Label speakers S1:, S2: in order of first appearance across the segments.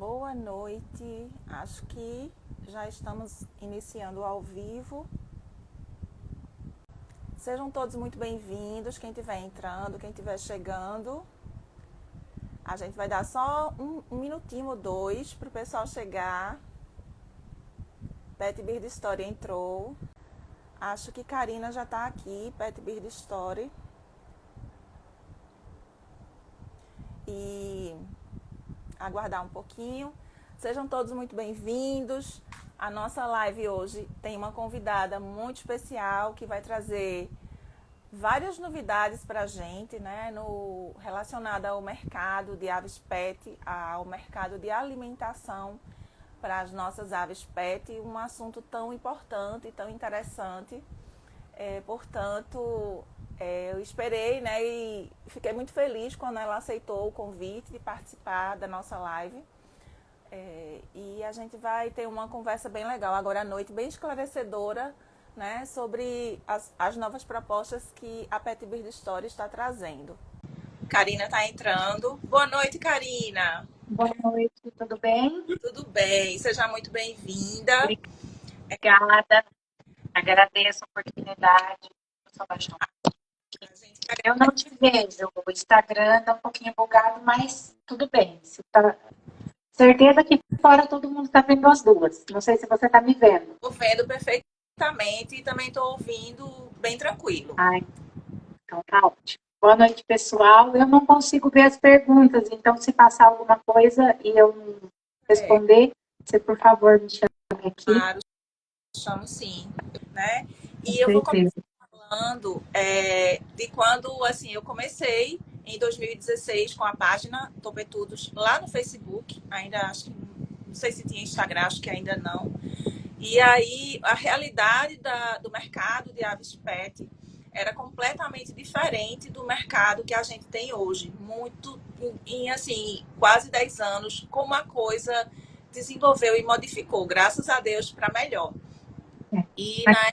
S1: Boa noite. Acho que já estamos iniciando ao vivo. Sejam todos muito bem-vindos. Quem estiver entrando, quem estiver chegando. A gente vai dar só um minutinho ou dois para o pessoal chegar. Pet Bird Story entrou. Acho que Karina já está aqui, Pet Bird Story. E aguardar um pouquinho. Sejam todos muito bem-vindos. A nossa live hoje tem uma convidada muito especial que vai trazer várias novidades para a gente, né, relacionada ao mercado de aves pet, ao mercado de alimentação para as nossas aves pet, um assunto tão importante e tão interessante. Portanto, eu esperei, né, e fiquei muito feliz quando ela aceitou o convite de participar da nossa live. E a gente vai ter uma conversa bem legal agora à noite, bem esclarecedora, né, sobre as novas propostas que a Pet Bird Story está trazendo. Karina está entrando. Boa noite, Karina.
S2: Boa noite, tudo bem?
S1: Tudo bem, seja muito bem-vinda.
S2: Obrigada, agradeço a oportunidade. Eu não te vejo, o Instagram está um pouquinho bugado, mas tudo bem. Certeza que fora todo mundo está vendo as duas. Não sei se você está me vendo.
S1: Estou vendo perfeitamente e também estou ouvindo bem tranquilo.
S2: Então tá ótimo. Boa noite, pessoal. Eu não consigo ver as perguntas, então se passar alguma coisa e eu não responder, você, por favor, me chame aqui.
S1: Claro, chamo sim, né? E eu vou começar falando de quando, assim, eu comecei em 2016 com a página Topetudos lá no Facebook, ainda acho que, não sei se tinha Instagram, acho que ainda não. E aí a realidade do mercado de aves pet era completamente diferente do mercado que a gente tem hoje. Muito, em assim, quase 10 anos, como a coisa desenvolveu e modificou, graças a Deus, para melhor. E na época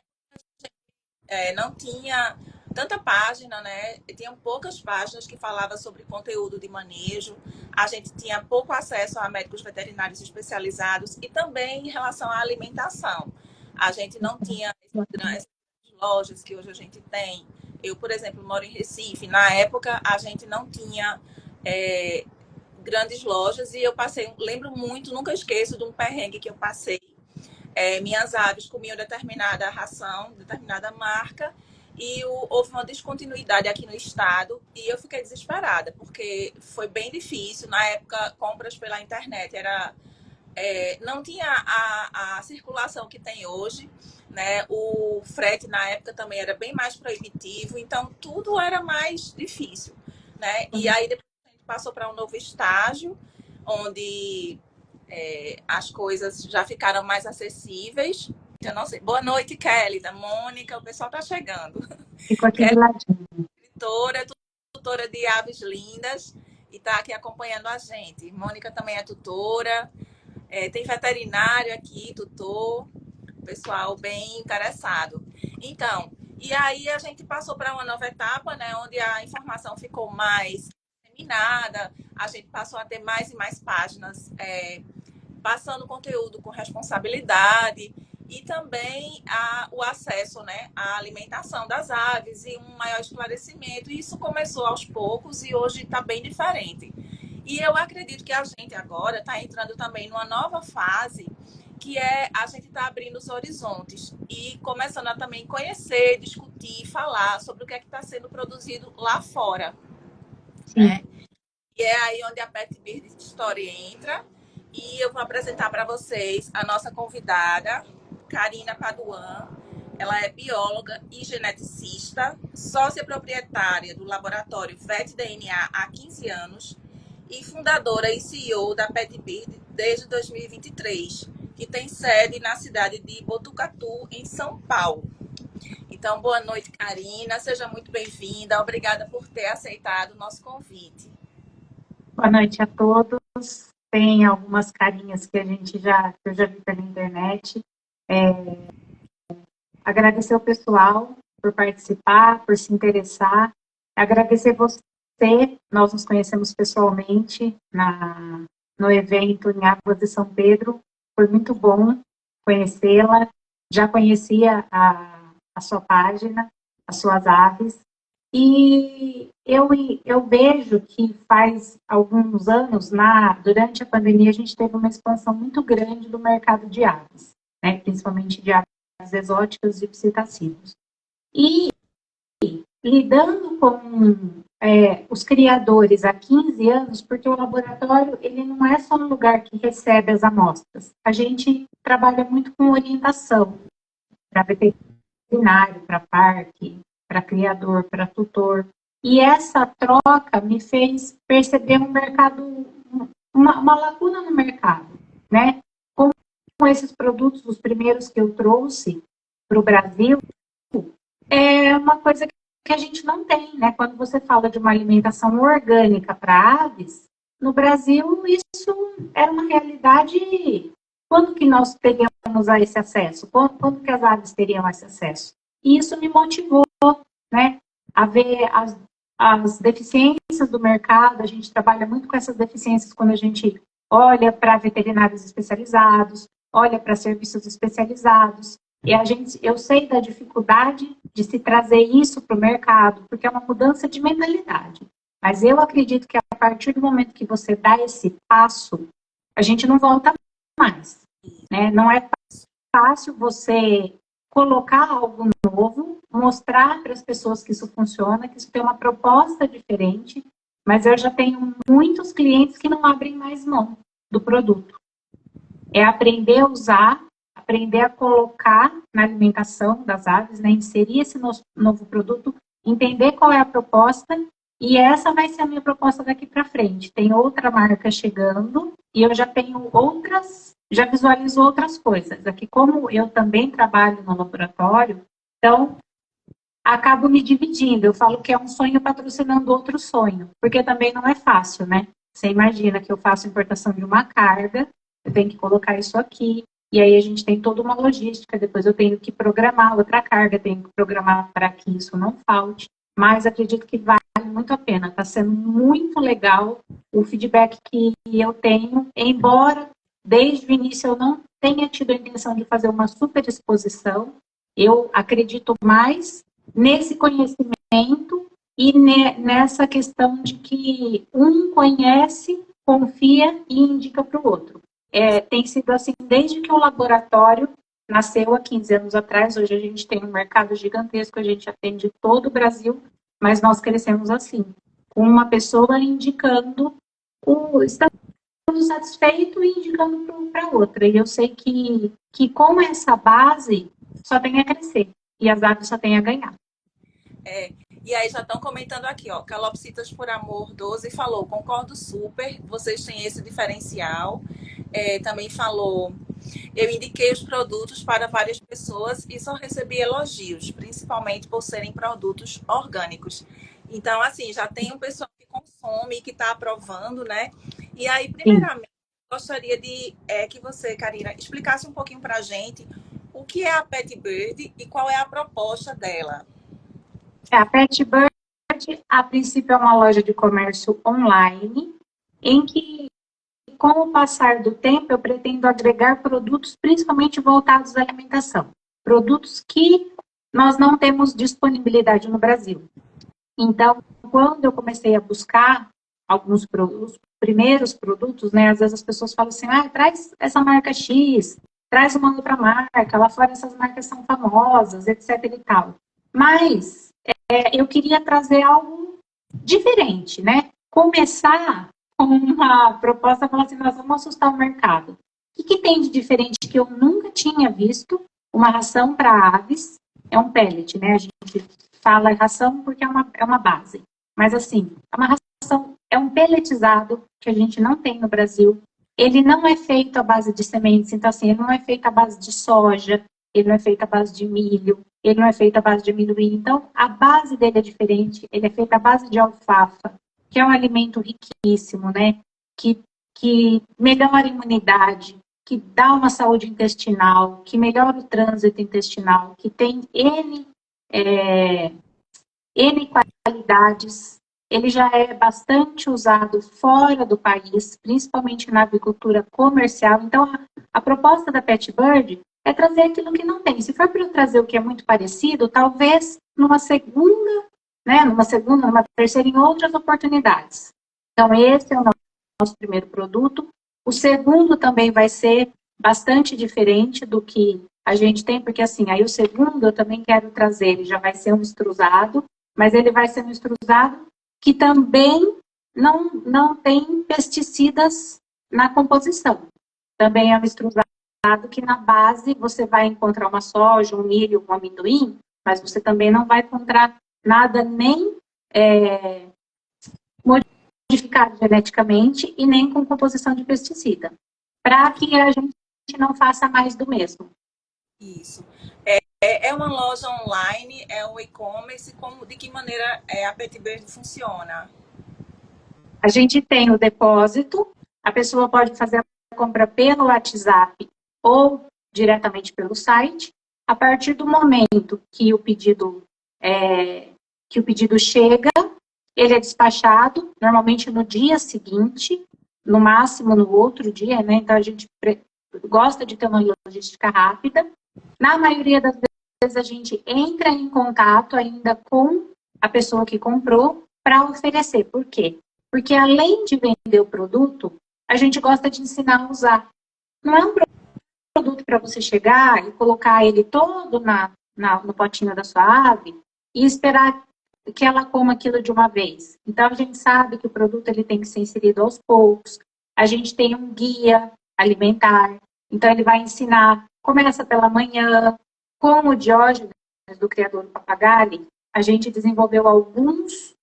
S1: não tinha tanta página, né? Tinham poucas páginas que falavam sobre conteúdo de manejo. A gente tinha pouco acesso a médicos veterinários especializados e também em relação à alimentação. A gente não tinha essas lojas que hoje a gente tem. Eu, por exemplo, moro em Recife. Na época, a gente não tinha grandes lojas e eu passei, lembro muito, nunca esqueço de um perrengue que eu passei. Minhas aves comiam determinada ração, determinada marca, e houve uma descontinuidade aqui no estado e eu fiquei desesperada, porque foi bem difícil. Na época, compras pela internet não tinha a circulação que tem hoje, né? O frete na época também era bem mais proibitivo, então tudo era mais difícil, né? E aí depois a gente passou para um novo estágio, onde as coisas já ficaram mais acessíveis. Eu não sei. Boa noite, Kelly, da Mônica. O pessoal está chegando.
S2: Fico aqui do ladinho.
S1: Tutora de aves lindas e está aqui acompanhando a gente. Mônica também é tutora. Tem veterinário aqui, tutor. Pessoal bem interessado. Então, e aí a gente passou para uma nova etapa, né, onde a informação ficou mais disseminada. A gente passou a ter mais e mais páginas passando conteúdo com responsabilidade e também o acesso, né, à alimentação das aves e um maior esclarecimento. E isso começou aos poucos e hoje está bem diferente. E eu acredito que a gente agora está entrando também numa nova fase, que a gente está abrindo os horizontes e começando a também conhecer, discutir, falar sobre o que é que está sendo produzido lá fora. Né? E é aí onde a Pet Bird Story entra. E eu vou apresentar para vocês a nossa convidada, Karina Paduan. Ela é bióloga e geneticista, sócia proprietária do laboratório VetDNA há 15 anos e fundadora e CEO da Pet Bird desde 2023, que tem sede na cidade de Botucatu, em São Paulo. Então, boa noite, Karina. Seja muito bem-vinda. Obrigada por ter aceitado o nosso convite.
S2: Boa noite a todos. Tem algumas carinhas que eu já vi pela internet. Agradecer ao pessoal por participar, por se interessar. Agradecer você. Nós nos conhecemos pessoalmente no evento em Águas de São Pedro. Foi muito bom conhecê-la. Já conhecia a sua página, as suas aves. E eu vejo que faz alguns anos, durante a pandemia, a gente teve uma expansão muito grande do mercado de aves, né? Principalmente de aves exóticas e psitacídeos. E lidando com os criadores há 15 anos, porque o laboratório ele não é só um lugar que recebe as amostras. A gente trabalha muito com orientação para veterinário, para parque, para criador, para tutor. E essa troca me fez perceber um mercado, uma lacuna no mercado, né? Como esses produtos, os primeiros que eu trouxe para o Brasil, é uma coisa que a gente não tem, né? Quando você fala de uma alimentação orgânica para aves, no Brasil isso era uma realidade. Quando que nós teríamos a esse acesso? Quando que as aves teriam esse acesso? E isso me motivou, né, a ver as deficiências do mercado. A gente trabalha muito com essas deficiências quando a gente olha para veterinários especializados, olha para serviços especializados. E eu sei da dificuldade de se trazer isso para o mercado, porque é uma mudança de mentalidade. Mas eu acredito que a partir do momento que você dá esse passo, a gente não volta mais, né? Não é fácil você colocar algo novo, mostrar para as pessoas que isso funciona, que isso tem uma proposta diferente, mas eu já tenho muitos clientes que não abrem mais mão do produto. É aprender a usar, aprender a colocar na alimentação das aves, né? Inserir esse novo produto, entender qual é a proposta, e essa vai ser a minha proposta daqui para frente. Tem outra marca chegando e eu já tenho já visualizo outras coisas. Aqui, como eu também trabalho no laboratório, então acabo me dividindo. Eu falo que é um sonho patrocinando outro sonho, porque também não é fácil, né? Você imagina que eu faço importação de uma carga, eu tenho que colocar isso aqui, e aí a gente tem toda uma logística, depois eu tenho que programar outra carga, tenho que programar para que isso não falte, mas acredito que vale muito a pena. Está sendo muito legal o feedback que eu tenho, embora desde o início eu não tenha tido a intenção de fazer uma super exposição, eu acredito mais nesse conhecimento e nessa questão de que um conhece, confia e indica para o outro. Tem sido assim desde que o laboratório nasceu há 15 anos atrás. Hoje a gente tem um mercado gigantesco, a gente atende todo o Brasil, mas nós crescemos assim, com uma pessoa indicando, estando satisfeito e indicando para outra. E eu sei que com essa base só tem a crescer e as aves só tem a ganhar.
S1: E aí já estão comentando aqui, ó, Calopsitas por Amor 12 falou, concordo super, vocês têm esse diferencial. Também falou, eu indiquei os produtos para várias pessoas e só recebi elogios, principalmente por serem produtos orgânicos. Então, assim, já tem um pessoal que consome, que está aprovando, né? E aí, primeiramente, gostaria de que você, Karina, explicasse um pouquinho para a gente o que é a Pet Bird e qual é a proposta dela.
S2: A Pet Bird, a princípio, é uma loja de comércio online, em que, com o passar do tempo, eu pretendo agregar produtos principalmente voltados à alimentação. Produtos que nós não temos disponibilidade no Brasil. Então, quando eu comecei a buscar alguns produtos, os primeiros produtos, né, às vezes as pessoas falam assim, traz essa marca X, traz uma outra marca, lá fora essas marcas são famosas, etc e tal. Mas eu queria trazer algo diferente, né? Começar com uma proposta, falar assim, nós vamos assustar o mercado. O que tem de diferente que eu nunca tinha visto? Uma ração para aves, é um pellet, né? A gente fala ração porque é uma base. Mas assim, é uma ração, é um pelletizado que a gente não tem no Brasil. Ele não é feito à base de sementes, então assim, ele não é feito à base de soja, ele não é feito à base de milho, ele não é feito à base de amendoim. Então, a base dele é diferente, ele é feito à base de alfafa, que é um alimento riquíssimo, né? Que melhora a imunidade, que dá uma saúde intestinal, que melhora o trânsito intestinal, que tem N qualidades ele já é bastante usado fora do país, principalmente na avicultura comercial. Então, a proposta da Pet Bird é trazer aquilo que não tem. Se for para eu trazer o que é muito parecido, talvez numa segunda, numa terceira, em outras oportunidades. Então, esse é o nosso primeiro produto. O segundo também vai ser bastante diferente do que a gente tem, porque assim, aí o segundo eu também quero trazer, ele já vai ser um extrusado, mas ele vai ser um extrusado que também não tem pesticidas na composição. Também é um extrusado que na base você vai encontrar uma soja, um milho, um amendoim, mas você também não vai encontrar nada nem modificado geneticamente e nem com composição de pesticida, para que a gente não faça mais do mesmo.
S1: Isso. É uma loja online, é um e-commerce, de que maneira a Pet Bird funciona?
S2: A gente tem o depósito, a pessoa pode fazer a compra pelo WhatsApp ou diretamente pelo site. A partir do momento que o pedido chega, ele é despachado, normalmente no dia seguinte, no máximo no outro dia, né? Então a gente gosta de ter uma logística rápida. Na maioria das vezes a gente entra em contato ainda com a pessoa que comprou para oferecer. Por quê? Porque além de vender o produto, a gente gosta de ensinar a usar. Não é um produto para você chegar e colocar ele todo no potinho da sua ave e esperar que ela coma aquilo de uma vez. Então, a gente sabe que o produto ele tem que ser inserido aos poucos. A gente tem um guia alimentar. Então, ele vai ensinar. Começa pela manhã. Com o Diógenes, do criador do Papagaio, a gente desenvolveu alguns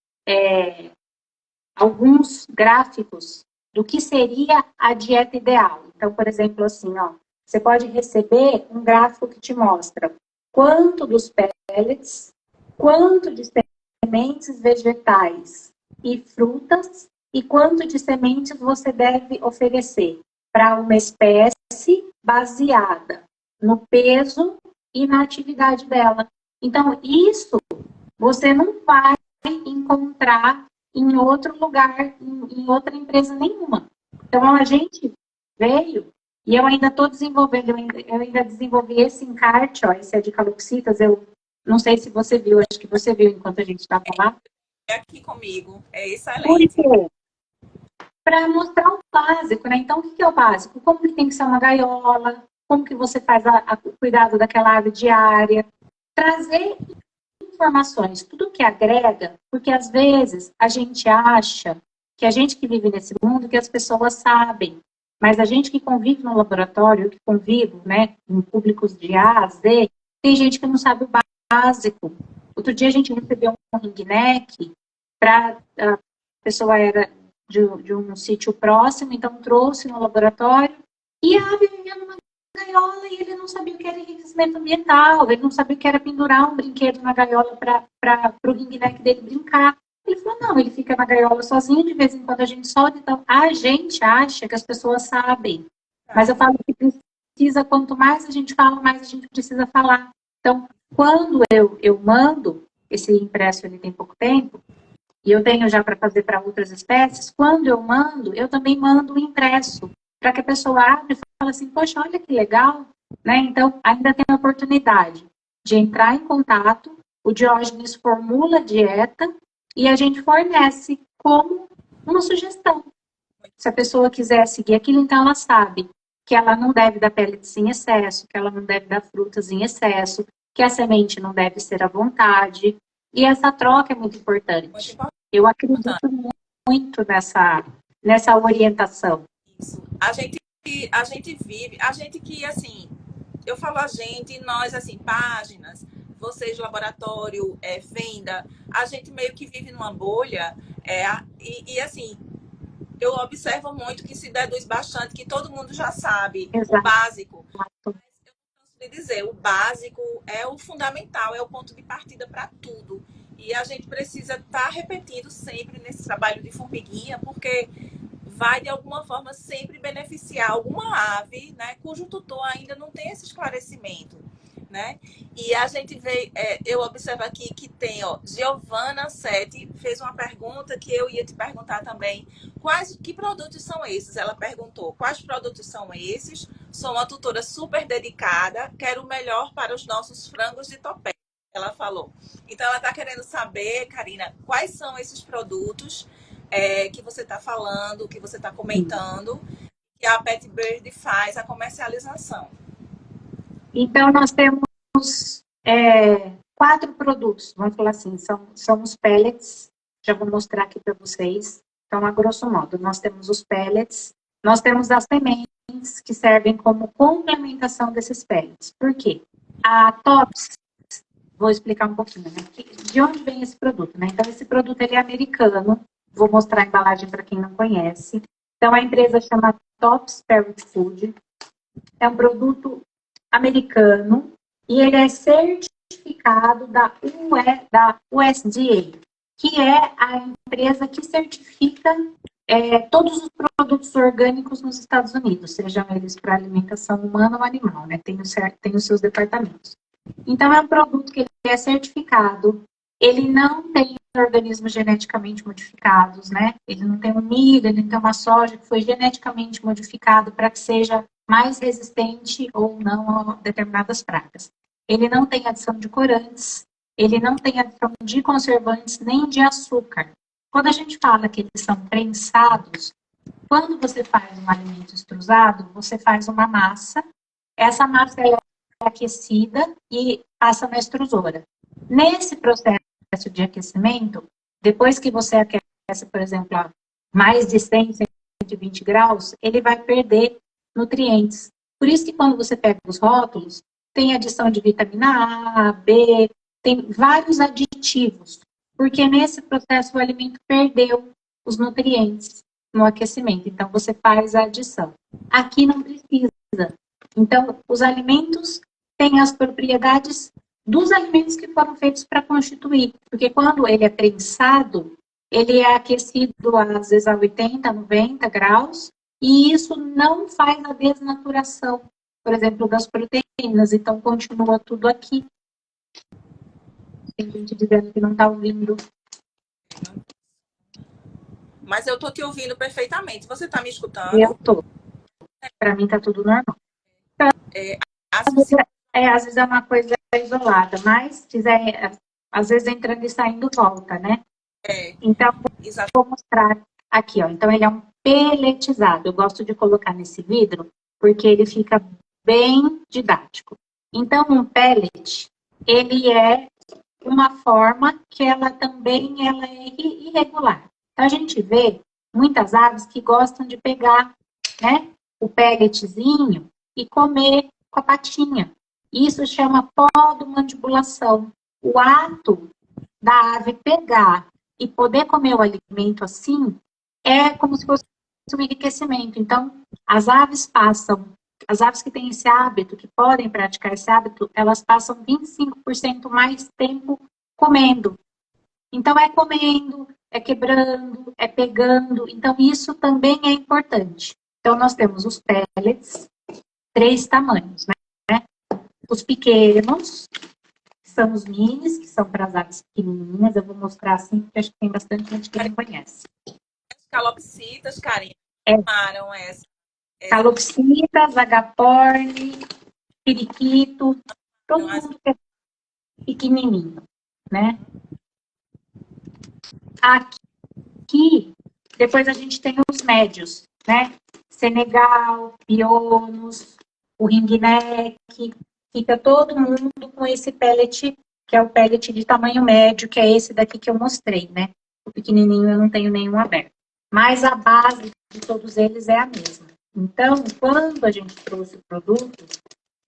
S2: gráficos do que seria a dieta ideal. Então, por exemplo, assim, você pode receber um gráfico que te mostra quanto dos pellets, quanto de sementes vegetais e frutas e quanto de sementes você deve oferecer para uma espécie baseada no peso e na atividade dela. Então, isso você não vai encontrar em outro lugar, em outra empresa nenhuma. Então, a gente veio, e eu ainda estou desenvolvendo, eu ainda desenvolvi esse encarte, esse é de calopsitas, eu não sei se você viu, acho que você viu enquanto a gente estava lá.
S1: É aqui comigo, é excelente.
S2: Por quê? Para mostrar o básico, né? Então, o que é o básico? Como que tem que ser uma gaiola, como que você faz o cuidado daquela ave diária, trazer informações, tudo que agrega, porque às vezes a gente acha que a gente que vive nesse mundo, que as pessoas sabem, mas a gente que convive no laboratório, que convive, né, em públicos de A a Z, tem gente que não sabe o básico. Outro dia a gente recebeu um ringneck, a pessoa era de um sítio próximo, então trouxe no laboratório, e a ave vivia numa gaiola e ele não sabia o que era enriquecimento ambiental, ele não sabia o que era pendurar um brinquedo na gaiola para o ringneck dele brincar. Ele falou, não, ele fica na gaiola sozinho, de vez em quando a gente solta. Então, a gente acha que as pessoas sabem. Mas eu falo que precisa, quanto mais a gente fala, mais a gente precisa falar. Então, quando eu mando, esse impresso ele tem pouco tempo, e eu tenho já para fazer para outras espécies, quando eu mando, eu também mando o impresso, para que a pessoa abra e fale assim, poxa, olha que legal, né? Então, ainda tem a oportunidade de entrar em contato, o Diógenes formula a dieta e a gente fornece como uma sugestão. Se a pessoa quiser seguir aquilo, então ela sabe que ela não deve dar pellets em excesso, que ela não deve dar frutas em excesso, que a semente não deve ser à vontade. E essa troca é muito importante. Eu acredito muito nessa orientação.
S1: Isso. A gente vive, a gente que, assim, eu falo a gente, nós, assim, páginas, vocês, laboratório, venda, a gente meio que vive numa bolha, e assim, eu observo muito que se deduz bastante, que todo mundo já sabe. Exato. O básico. Mas eu canso de dizer, o básico é o fundamental, é o ponto de partida para tudo. E a gente precisa estar repetindo sempre nesse trabalho de formiguinha, porque vai, de alguma forma, sempre beneficiar alguma ave, né, cujo tutor ainda não tem esse esclarecimento. né? E a gente vê, eu observo aqui que tem, ó, Giovana Sete fez uma pergunta que eu ia te perguntar também. Que produtos são esses? Ela perguntou. Quais produtos são esses? Sou uma tutora super dedicada, quero o melhor para os nossos frangos de topé. Ela falou. Então, ela está querendo saber, Karina, quais são esses produtos que você está falando, que você está comentando, que a Pet Bird faz a comercialização.
S2: Então, nós temos 4 produtos, vamos falar assim, são os pellets, já vou mostrar aqui para vocês. Então, a grosso modo, nós temos os pellets, nós temos as sementes que servem como complementação desses pellets. Por quê? A Tops, vou explicar um pouquinho, né? De onde vem esse produto, né? Então, esse produto ele é americano, vou mostrar a embalagem para quem não conhece. Então, a empresa chama Tops Parrot Food, é um produto americano e ele é certificado da USDA, que é a empresa que certifica todos os produtos orgânicos nos Estados Unidos, sejam eles para alimentação humana ou animal, né? Tem os seus departamentos. Então, é um produto que ele é certificado, ele não tem organismos geneticamente modificados, né? Ele não tem um milho, ele não tem uma soja que foi geneticamente modificado para que seja mais resistente ou não a determinadas pragas. Ele não tem adição de corantes, ele não tem adição de conservantes nem de açúcar. Quando a gente fala que eles são prensados, quando você faz um alimento extrusado, você faz uma massa, essa massa é aquecida e passa na extrusora. Nesse processo de aquecimento, depois que você aquece, por exemplo, a mais de 100, 120 graus, ele vai perder nutrientes. Por isso que quando você pega os rótulos, tem adição de vitamina A, B, tem vários aditivos, porque nesse processo o alimento perdeu os nutrientes no aquecimento, então você faz a adição. Aqui não precisa. Então, os alimentos têm as propriedades dos alimentos que foram feitos para constituir, porque quando ele é prensado, ele é aquecido às vezes a 80, 90 graus, e isso não faz a desnaturação, por exemplo, das proteínas. Então, continua tudo aqui. Tem gente dizendo que não está ouvindo.
S1: Mas eu estou te ouvindo perfeitamente. Você está me escutando?
S2: Eu estou. Para mim está tudo normal. Então, às vezes é uma coisa isolada, mas às vezes entrando e saindo volta, né? Então, vou mostrar aqui, ó. Então, ele é um peletizado. Eu gosto de colocar nesse vidro porque ele fica bem didático. Então, um pellet, ele é uma forma que ela também é irregular. Então, a gente vê muitas aves que gostam de pegar, né, o pelletzinho e comer com a patinha. Isso chama podomandibulação. O ato da ave pegar e poder comer o alimento assim é como se fosse um enriquecimento. Então, as aves que têm esse hábito, que podem praticar esse hábito, elas passam 25% mais tempo comendo. Então, é comendo, é quebrando, é pegando. Então, isso também é importante. Então, nós temos os pellets, 3 tamanhos, né? Os pequenos, que são os minis, que são para as aves pequenininhas. Eu vou mostrar assim, porque acho que tem bastante gente que não conhece.
S1: As calopsitas, Karina, chamaram essa.
S2: Calopsitas, agaporni, periquito, todo mundo que é pequenininho, né? Aqui, depois a gente tem os médios, né? Senegal, pionos, o ringneck, fica todo mundo com esse pellet, que é o pellet de tamanho médio, que é esse daqui que eu mostrei, né? O pequenininho eu não tenho nenhum aberto. Mas a base de todos eles é a mesma. Então, quando a gente trouxe o produto,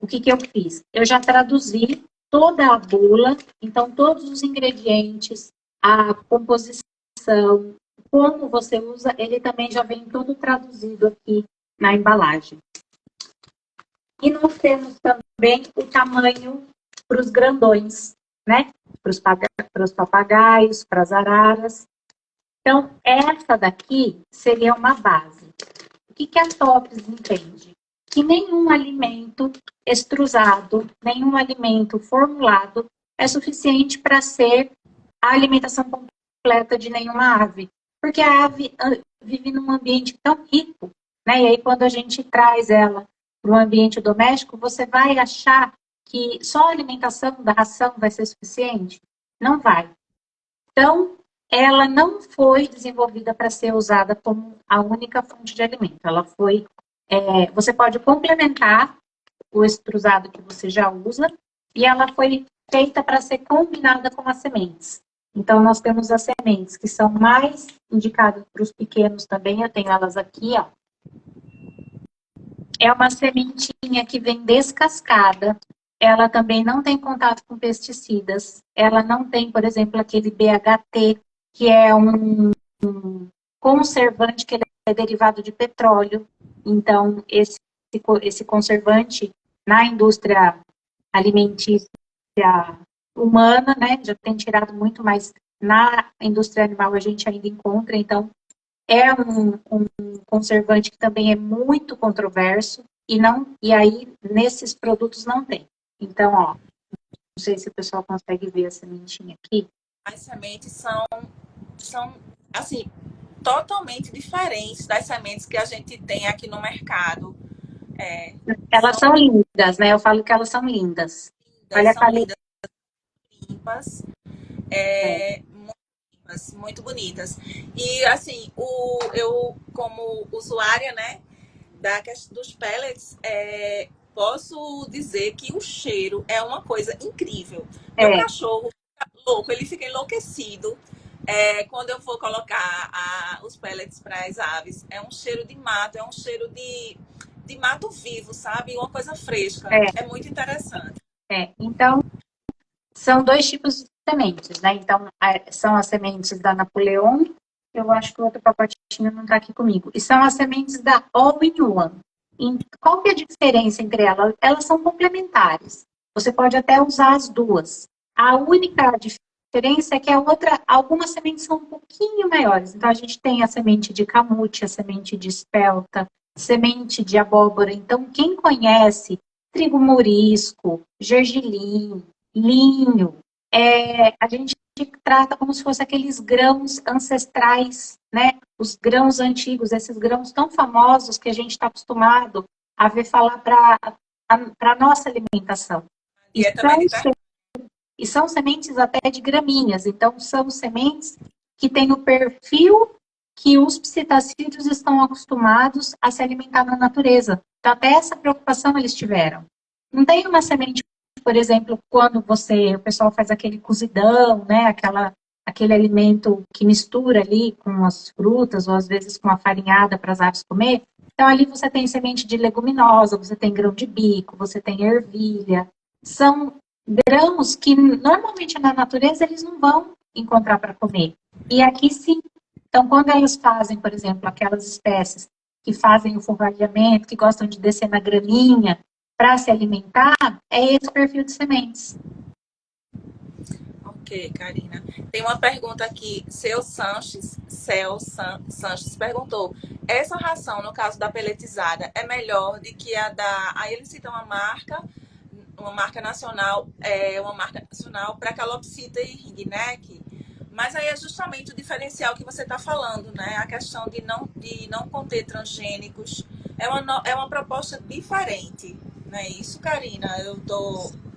S2: o que eu fiz? Eu já traduzi toda a bula, então todos os ingredientes, a composição, como você usa, ele também já vem todo traduzido aqui na embalagem. E nós temos também o tamanho para os grandões, né? Para os papagaios, para as araras. Então, essa daqui seria uma base. O que a Tops entende? que nenhum alimento extrusado, nenhum alimento formulado é suficiente para ser a alimentação completa de nenhuma ave. Porque a ave vive num ambiente tão rico, né? E aí quando a gente traz ela para o ambiente doméstico, você vai achar que só a alimentação da ração vai ser suficiente? Não vai. Então, ela não foi desenvolvida para ser usada como a única fonte de alimento. Ela foi. Você pode complementar o extrusado que você já usa, e ela foi feita para ser combinada com as sementes. Então, nós temos as sementes que são mais indicadas para os pequenos também, eu tenho elas aqui, ó. É uma sementinha que vem descascada, ela também não tem contato com pesticidas, ela não tem, por exemplo, aquele BHT, que é um conservante que ele é derivado de petróleo. Então, esse conservante na indústria alimentícia humana, né, já tem tirado muito, mas na indústria animal a gente ainda encontra, então é um conservante que também é muito controverso e aí nesses produtos não tem. Então, ó, não sei se o pessoal consegue ver a sementinha aqui.
S1: As sementes são assim, totalmente diferentes das sementes que a gente tem aqui no mercado.
S2: Elas são lindas, né? Eu falo que elas são lindas. Olha a qualidade.
S1: Limpas, muito bonitas. E assim, eu como usuária, né, dos pellets, posso dizer que o cheiro é uma coisa incrível. Meu cachorro fica louco, ele fica enlouquecido quando eu for colocar os pellets para as aves. É um cheiro de mato, é um cheiro de mato vivo, sabe? Uma coisa fresca. É muito interessante.
S2: Então, são dois tipos de sementes, né? Então, são as sementes da Napoleon, eu acho que o outro pacotinho não está aqui comigo, e são as sementes da All-in-One. Qual que é a diferença entre elas? Elas são complementares. Você pode até usar as duas. A única diferença é que algumas sementes são um pouquinho maiores. Então, a gente tem a semente de camute, a semente de espelta, semente de abóbora. Então, quem conhece trigo morisco, gergelim, linho, a gente trata como se fosse aqueles grãos ancestrais, né? Os grãos antigos, esses grãos tão famosos que a gente está acostumado a ver falar para a nossa alimentação. E são sementes até de gramíneas, então são sementes que têm o perfil que os psitacídeos estão acostumados a se alimentar na natureza. Então, até essa preocupação eles tiveram. Não tem uma semente, por exemplo, quando o pessoal faz aquele cozidão, né, aquele alimento que mistura ali com as frutas, ou às vezes com a farinhada para as aves comer. Então, ali você tem semente de leguminosa, você tem grão de bico, você tem ervilha. São grãos que normalmente na natureza eles não vão encontrar para comer. E aqui sim. Então, quando elas fazem, por exemplo, aquelas espécies que fazem o forrageamento, que gostam de descer na graminha para se alimentar, é esse perfil de sementes.
S1: Ok, Karina. Tem uma pergunta aqui. Cel Sanches perguntou: essa ração, no caso da pelletizada, é melhor do que a da... Aí ele cita uma marca nacional para calopsita e ringneck. Mas aí é justamente o diferencial que você está falando, né? A questão de não conter transgênicos. É uma proposta diferente, não é isso, Karina?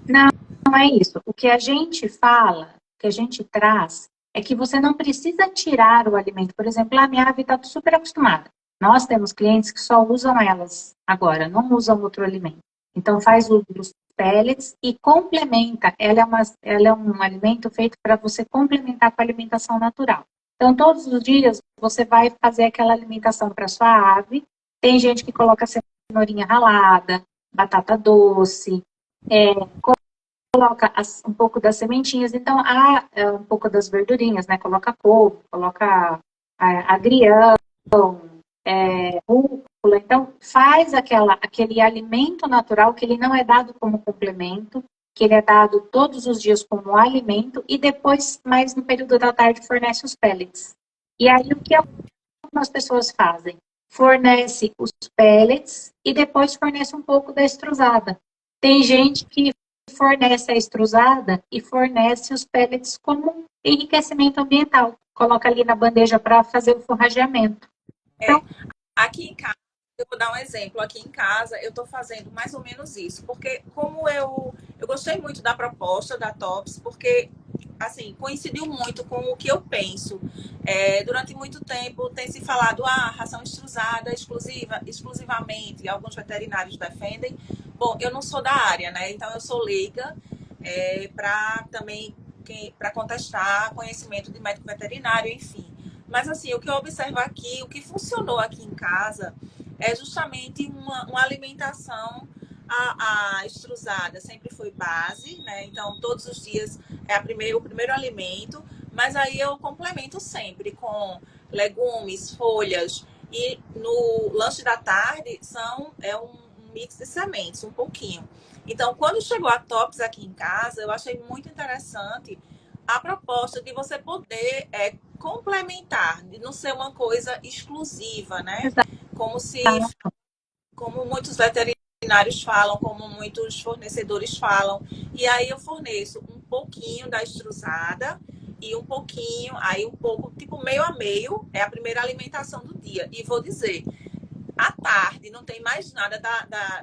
S2: Não é isso. O que a gente fala, o que a gente traz, é que você não precisa tirar o alimento. Por exemplo, a minha ave está super acostumada. Nós temos clientes que só usam elas agora, não usam outro alimento. Então, faz uso dos pellets e complementa. Ela é um alimento feito para você complementar com a alimentação natural. Então, todos os dias, você vai fazer aquela alimentação para sua ave. Tem gente que coloca cenourinha ralada, batata doce, coloca um pouco das sementinhas. Então, há um pouco das verdurinhas, né? Coloca couve, coloca agrião, rúcula. Então, faz aquele alimento natural que ele não é dado como complemento, que ele é dado todos os dias como alimento e depois, mais no período da tarde, fornece os pellets. E aí, o que algumas pessoas fazem? fornece os pellets e depois fornece um pouco da extrusada. Tem gente que fornece a extrusada e fornece os pellets como enriquecimento ambiental. Coloca ali na bandeja para fazer o forrageamento.
S1: Então, aqui em casa, eu vou dar um exemplo. Aqui em casa, eu estou fazendo mais ou menos isso. Porque como eu gostei muito da proposta da TOPS, porque, assim, coincidiu muito com o que eu penso. Durante muito tempo, tem se falado, ração extrusada exclusivamente, alguns veterinários defendem. Bom, eu não sou da área, né? Então, eu sou leiga para também para contestar conhecimento de médico veterinário, enfim. Mas, assim, o que eu observo aqui, o que funcionou aqui em casa, é justamente uma alimentação. A extrusada sempre foi base, né? Então, todos os dias é o primeiro alimento, mas aí eu complemento sempre com legumes, folhas, e no lanche da tarde é um mix de sementes, um pouquinho. Então, quando chegou a TOPS aqui em casa, eu achei muito interessante a proposta de você poder complementar, de não ser uma coisa exclusiva, né? Como muitos veterinários falam, como muitos fornecedores falam. E aí eu forneço um pouquinho da extrusada e um pouquinho, aí um pouco, tipo meio a meio, é a primeira alimentação do dia. E vou dizer, à tarde não tem mais nada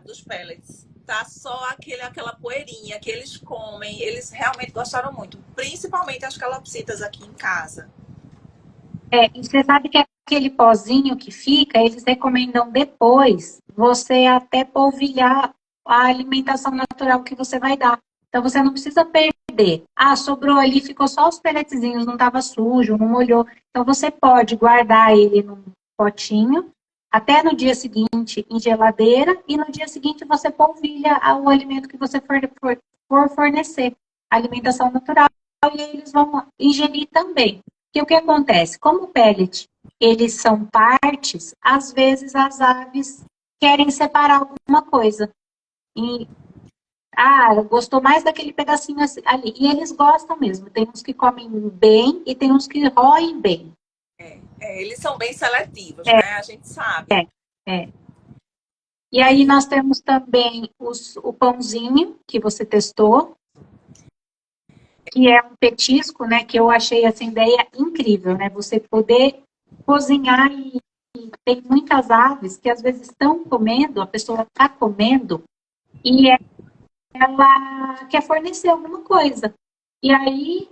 S1: dos pellets. Tá só aquela poeirinha que eles comem. Eles realmente gostaram muito. Principalmente as calopsitas aqui em casa.
S2: E você sabe que aquele pozinho que fica, eles recomendam depois você até polvilhar a alimentação natural que você vai dar. Então você não precisa perder. Sobrou ali, ficou só os pelletzinhos, não estava sujo, não molhou. Então você pode guardar ele num potinho, até no dia seguinte em geladeira, e no dia seguinte você polvilha o alimento que você for fornecer. A alimentação natural, e aí eles vão ingerir também. E o que acontece? Como o pellet, eles são partes, às vezes as aves querem separar alguma coisa. E, gostou mais daquele pedacinho ali. E eles gostam mesmo. Tem uns que comem bem e tem uns que roem bem.
S1: Eles são bem seletivos, né? A gente sabe.
S2: E aí nós temos também o pãozinho que você testou, que é um petisco, né? Que eu achei essa ideia incrível, né? Você poder cozinhar e tem muitas aves que às vezes estão comendo, a pessoa está comendo e ela quer fornecer alguma coisa. E aí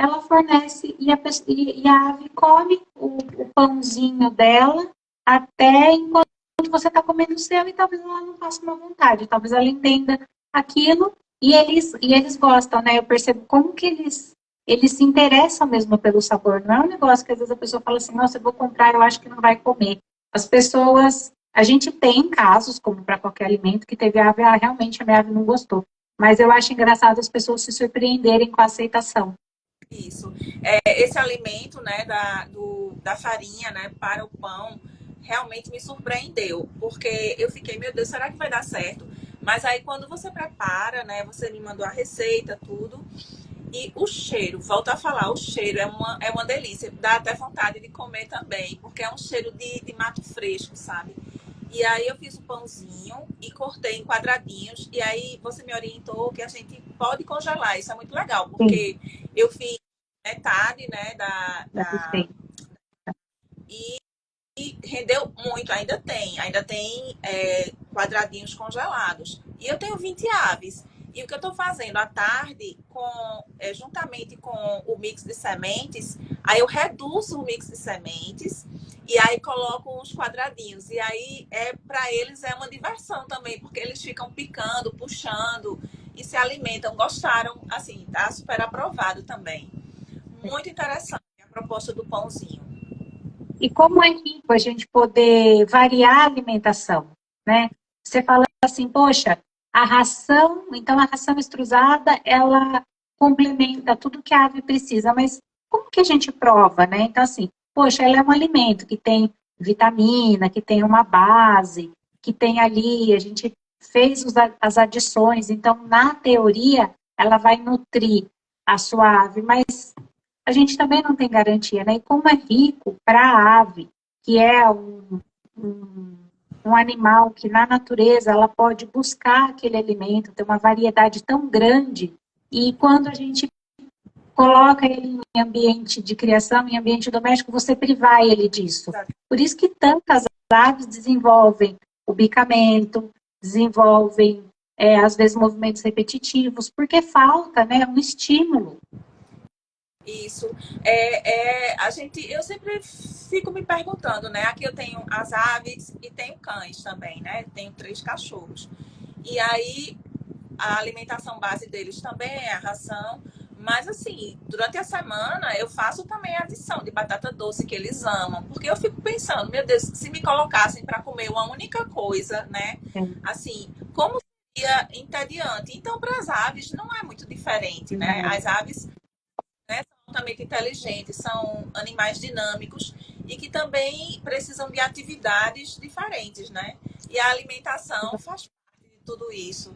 S2: ela fornece e a ave come o pãozinho dela até enquanto você está comendo o seu e talvez ela não faça uma vontade, talvez ela entenda aquilo e eles gostam, né? Eu percebo como que eles se interessam mesmo pelo sabor. Não é um negócio que às vezes a pessoa fala assim, nossa, eu vou comprar, eu acho que não vai comer. As pessoas, a gente tem casos, como para qualquer alimento, que teve ave, realmente a minha ave não gostou. Mas eu acho engraçado as pessoas se surpreenderem com a aceitação.
S1: Isso. Esse alimento, né, da farinha, né, para o pão, realmente me surpreendeu, porque eu fiquei, meu Deus, será que vai dar certo? Mas aí quando você prepara, né, você me mandou a receita, tudo, e o cheiro, volto a falar, o cheiro é uma delícia, dá até vontade de comer também, porque é um cheiro de mato fresco, sabe? E aí eu fiz o pãozinho e cortei em quadradinhos, e aí você me orientou que a gente pode congelar, isso é muito legal, porque eu fiz metade, né, e rendeu muito, ainda tem quadradinhos congelados. E eu tenho 20 aves. E o que eu estou fazendo à tarde, juntamente com o mix de sementes, aí eu reduzo o mix de sementes e aí coloco uns quadradinhos. E aí, para eles, é uma diversão também, porque eles ficam picando, puxando e se alimentam. Gostaram, assim, tá super aprovado também. Muito interessante a proposta do pãozinho.
S2: E como é rico a gente poder variar a alimentação, né? Você fala assim, poxa, então a ração extrusada, ela complementa tudo que a ave precisa, mas como que a gente prova, né? Então, assim, poxa, ela é um alimento que tem vitamina, que tem uma base, que tem ali, a gente fez as adições, então, na teoria, ela vai nutrir a sua ave, mas a gente também não tem garantia, né? E como é rico para a ave, que é um animal que na natureza ela pode buscar aquele alimento, tem uma variedade tão grande, e quando a gente coloca ele em ambiente de criação, em ambiente doméstico, você privar ele disso. Por isso que tantas aves desenvolvem o bicamento, desenvolvem, às vezes, movimentos repetitivos, porque falta, né, um estímulo.
S1: Isso. Eu sempre fico me perguntando, né? Aqui eu tenho as aves e tenho cães também, né? Tenho 3 cachorros. E aí, a alimentação base deles também é a ração. Mas, assim, durante a semana eu faço também a adição de batata doce que eles amam. Porque eu fico pensando, meu Deus, se me colocassem para comer uma única coisa, né? Assim, como seria entediante? Então, para as aves não é muito diferente, né? As aves, né, são altamente inteligentes, são animais dinâmicos e que também precisam de atividades diferentes, né? E a alimentação faz parte de tudo isso.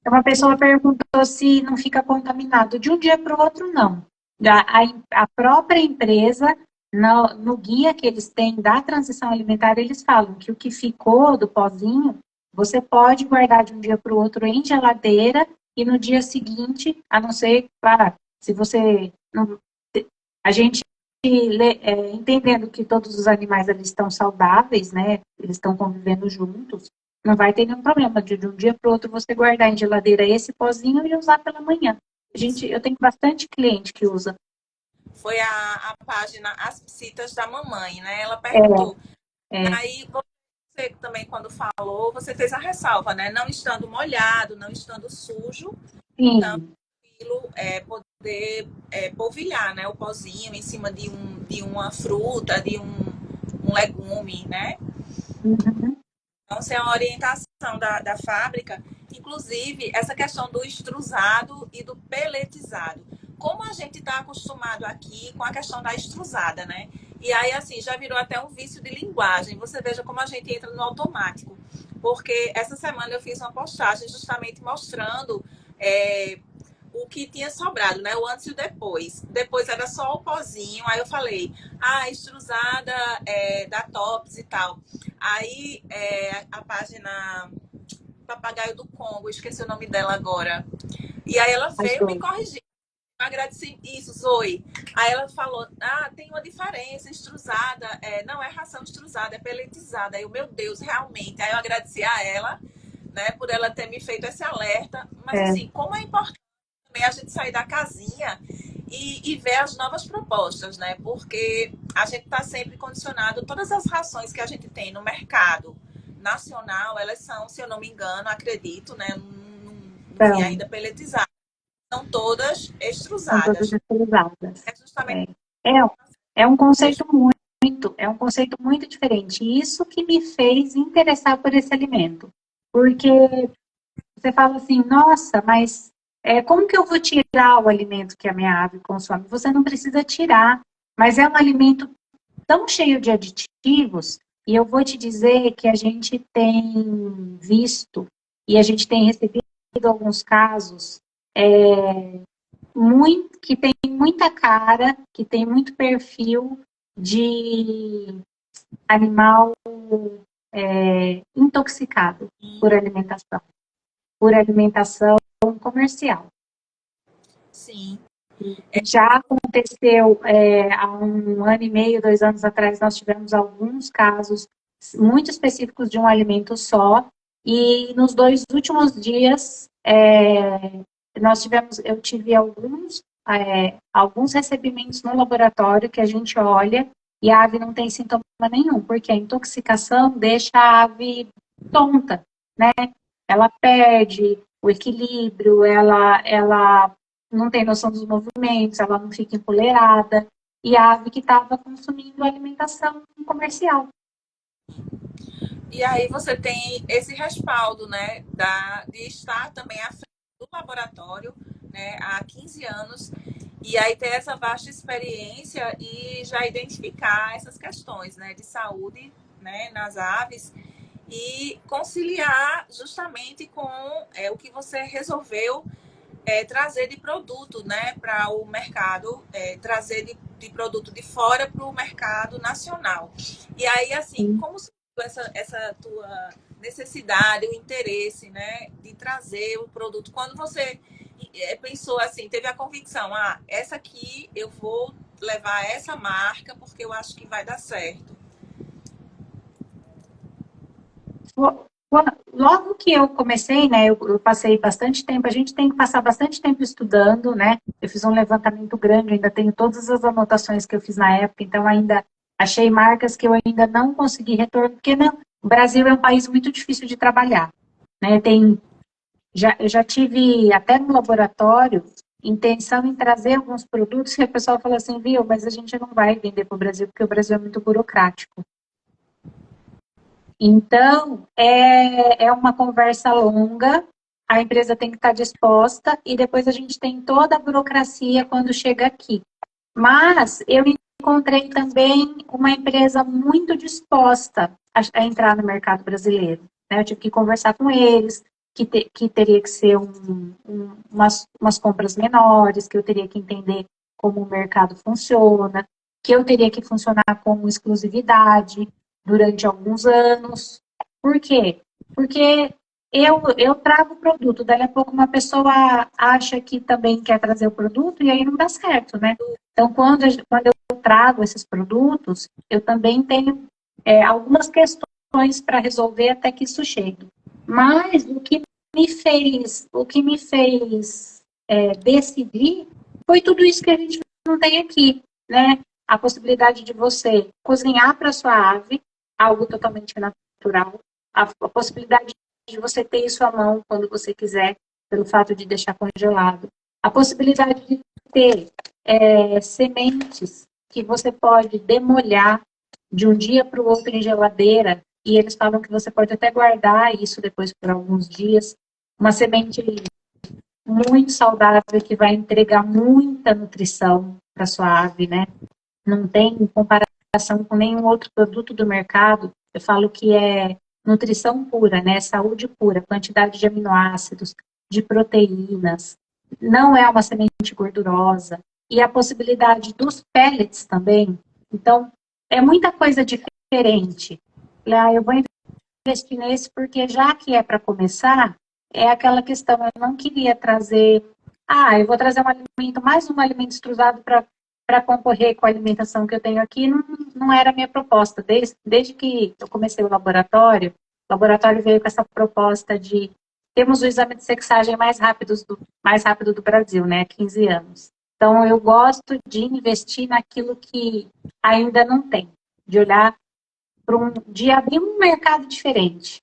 S2: Uma pessoa perguntou se não fica contaminado. De um dia para o outro, não. A própria empresa, no guia que eles têm da transição alimentar, eles falam que o que ficou do pozinho, você pode guardar de um dia para o outro em geladeira e no dia seguinte, a não ser, claro, se você... Não, a gente, entendendo que todos os animais eles estão saudáveis, né? Eles estão convivendo juntos, não vai ter nenhum problema de um dia para o outro você guardar em geladeira esse pozinho e usar pela manhã. Eu tenho bastante cliente que usa.
S1: Foi a página As Psitas da Mamãe, né? Ela perguntou. Aí você também, quando falou, você fez a ressalva, né? Não estando molhado, não estando sujo.
S2: Sim.
S1: Então, aquilo poder polvilhar, né? O pozinho em cima de uma fruta, de um legume, né?
S2: Uhum.
S1: Então, essa é uma orientação da fábrica. Inclusive, essa questão do extrusado e do peletizado. Como a gente está acostumado aqui com a questão da extrusada, né? E aí, assim, já virou até um vício de linguagem. Você veja como a gente entra no automático. Porque essa semana eu fiz uma postagem justamente mostrando o que tinha sobrado, né? O antes e o depois. Depois era só o pozinho. Aí eu falei, extrusada da Tops e tal. Aí a página Papagaio do Congo, esqueci o nome dela agora. E aí ela veio me corrigir. Eu agradeci isso, Zoe. Aí ela falou, tem uma diferença, extrusada, não é ração extrusada, é peletizada. Aí eu, meu Deus, realmente. Aí eu agradeci a ela, né, por ela ter me feito esse alerta. Mas assim, como é importante também a gente sair da casinha e ver as novas propostas, né? Porque a gente está sempre condicionado, todas as rações que a gente tem no mercado nacional, elas são, se eu não me engano, acredito, né? Não vi ainda peletizar. São todas extrusadas.
S2: São todas extrusadas.
S1: É justamente...
S2: É um conceito muito diferente. E isso que me fez interessar por esse alimento. Porque você fala assim, nossa, mas como que eu vou tirar o alimento que a minha ave consome? Você não precisa tirar, mas é um alimento tão cheio de aditivos, e eu vou te dizer que a gente tem visto, e a gente tem recebido alguns casos, que tem muita cara, que tem muito perfil de animal intoxicado por alimentação comercial.
S1: Sim.
S2: Já aconteceu há 1 ano e meio, 2 anos atrás, nós tivemos alguns casos muito específicos de um alimento só, e nos 2 últimos dias eu tive alguns recebimentos no laboratório que a gente olha e a ave não tem sintoma nenhum, porque a intoxicação deixa a ave tonta, né? Ela perde o equilíbrio, ela não tem noção dos movimentos, ela não fica empoleirada, e a ave que estava consumindo alimentação comercial.
S1: E aí você tem esse respaldo, né, de estar também à frente do laboratório, né, há 15 anos, e aí ter essa vasta experiência e já identificar essas questões, né, de saúde, né, nas aves, e conciliar justamente com o que você resolveu trazer de produto, né, para o mercado, trazer de produto de fora para o mercado nacional. E aí, assim, como essa tua necessidade, o interesse, né, de trazer o produto, quando você pensou assim, teve a convicção, essa aqui eu vou levar essa marca porque eu acho que vai dar certo.
S2: Logo que eu comecei, né, eu passei bastante tempo, a gente tem que passar bastante tempo estudando, né, eu fiz um levantamento grande, ainda tenho todas as anotações que eu fiz na época, então ainda achei marcas que eu ainda não consegui retorno, porque não, o Brasil é um país muito difícil de trabalhar, né, eu já tive até no laboratório intenção em trazer alguns produtos que o pessoal falou assim, viu, mas a gente não vai vender para o Brasil, porque o Brasil é muito burocrático. Então, é uma conversa longa, a empresa tem que estar disposta e depois a gente tem toda a burocracia quando chega aqui. Mas eu encontrei também uma empresa muito disposta a entrar no mercado brasileiro. Né? Eu tive que conversar com eles, que teria que ser umas compras menores, que eu teria que entender como o mercado funciona, que eu teria que funcionar com exclusividade durante alguns anos. Por quê? Porque eu trago o produto, daí a pouco uma pessoa acha que também quer trazer o produto e aí não dá certo, né? Então, quando eu trago esses produtos, eu também tenho algumas questões para resolver até que isso chegue. Mas o que me fez decidir foi tudo isso que a gente não tem aqui, né? A possibilidade de você cozinhar para sua ave, algo totalmente natural, a possibilidade de você ter isso à mão quando você quiser, pelo fato de deixar congelado, a possibilidade de ter sementes que você pode demolhar de um dia para o outro em geladeira, e eles falam que você pode até guardar isso depois por alguns dias, uma semente muito saudável que vai entregar muita nutrição para sua ave, né? Não tem comparação com nenhum outro produto do mercado. Eu falo que é nutrição pura, né? Saúde pura, quantidade de aminoácidos, de proteínas. Não é uma semente gordurosa. E a possibilidade dos pellets também. Então, é muita coisa diferente. Eu vou investir nesse porque já que é para começar, é aquela questão, eu não queria trazer, eu vou trazer um alimento, mais um alimento extrusado para concorrer com a alimentação que eu tenho aqui, não era a minha proposta. Desde que eu comecei o laboratório veio com essa proposta de temos o exame de sexagem mais rápido do Brasil, né, 15 anos. Então, eu gosto de investir naquilo que ainda não tem, de olhar de abrir um mercado diferente.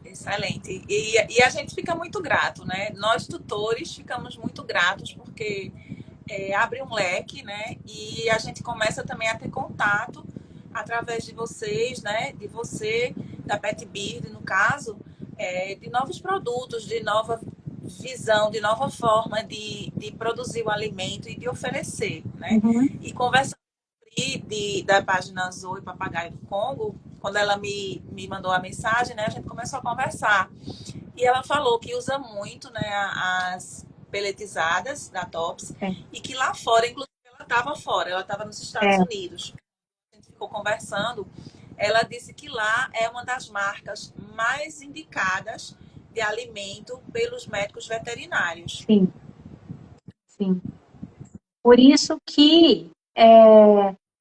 S1: Excelente. E a gente fica muito grato, né? Nós, tutores, ficamos muito gratos porque abre um leque, né? E a gente começa também a ter contato através de vocês, né? De você, da Pet Bird, no caso, de novos produtos, de nova visão, de nova forma de produzir o alimento e de oferecer, né?
S2: Uhum.
S1: E conversando da página Zoe Papagaio do Congo, quando ela me mandou a mensagem, né, a gente começou a conversar. E ela falou que usa muito, né, as peletizadas da Tops, e que lá fora, inclusive ela estava fora, ela estava nos Estados Unidos. A gente ficou conversando, ela disse que lá é uma das marcas mais indicadas de alimento pelos médicos veterinários.
S2: Sim, sim. Por isso que,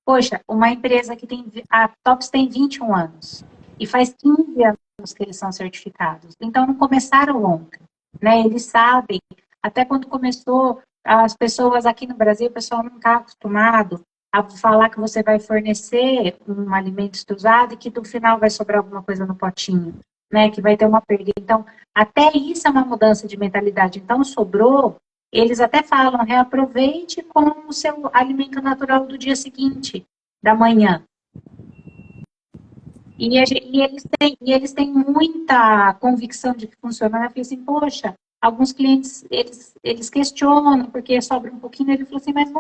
S2: poxa, uma empresa que a Tops tem 21 anos e faz 15 anos que eles são certificados. Então, não começaram ontem, né? Eles sabem, até quando começou, as pessoas aqui no Brasil, o pessoal não está acostumado a falar que você vai fornecer um alimento extrusado e que no final vai sobrar alguma coisa no potinho, né? Que vai ter uma perda. Então, até isso é uma mudança de mentalidade. Então, sobrou. Eles até falam, reaproveite com o seu alimento natural do dia seguinte, da manhã. E eles têm muita convicção de que funciona. Eu falei assim, poxa, alguns clientes, eles questionam, porque sobra um pouquinho. Ele falou assim, mas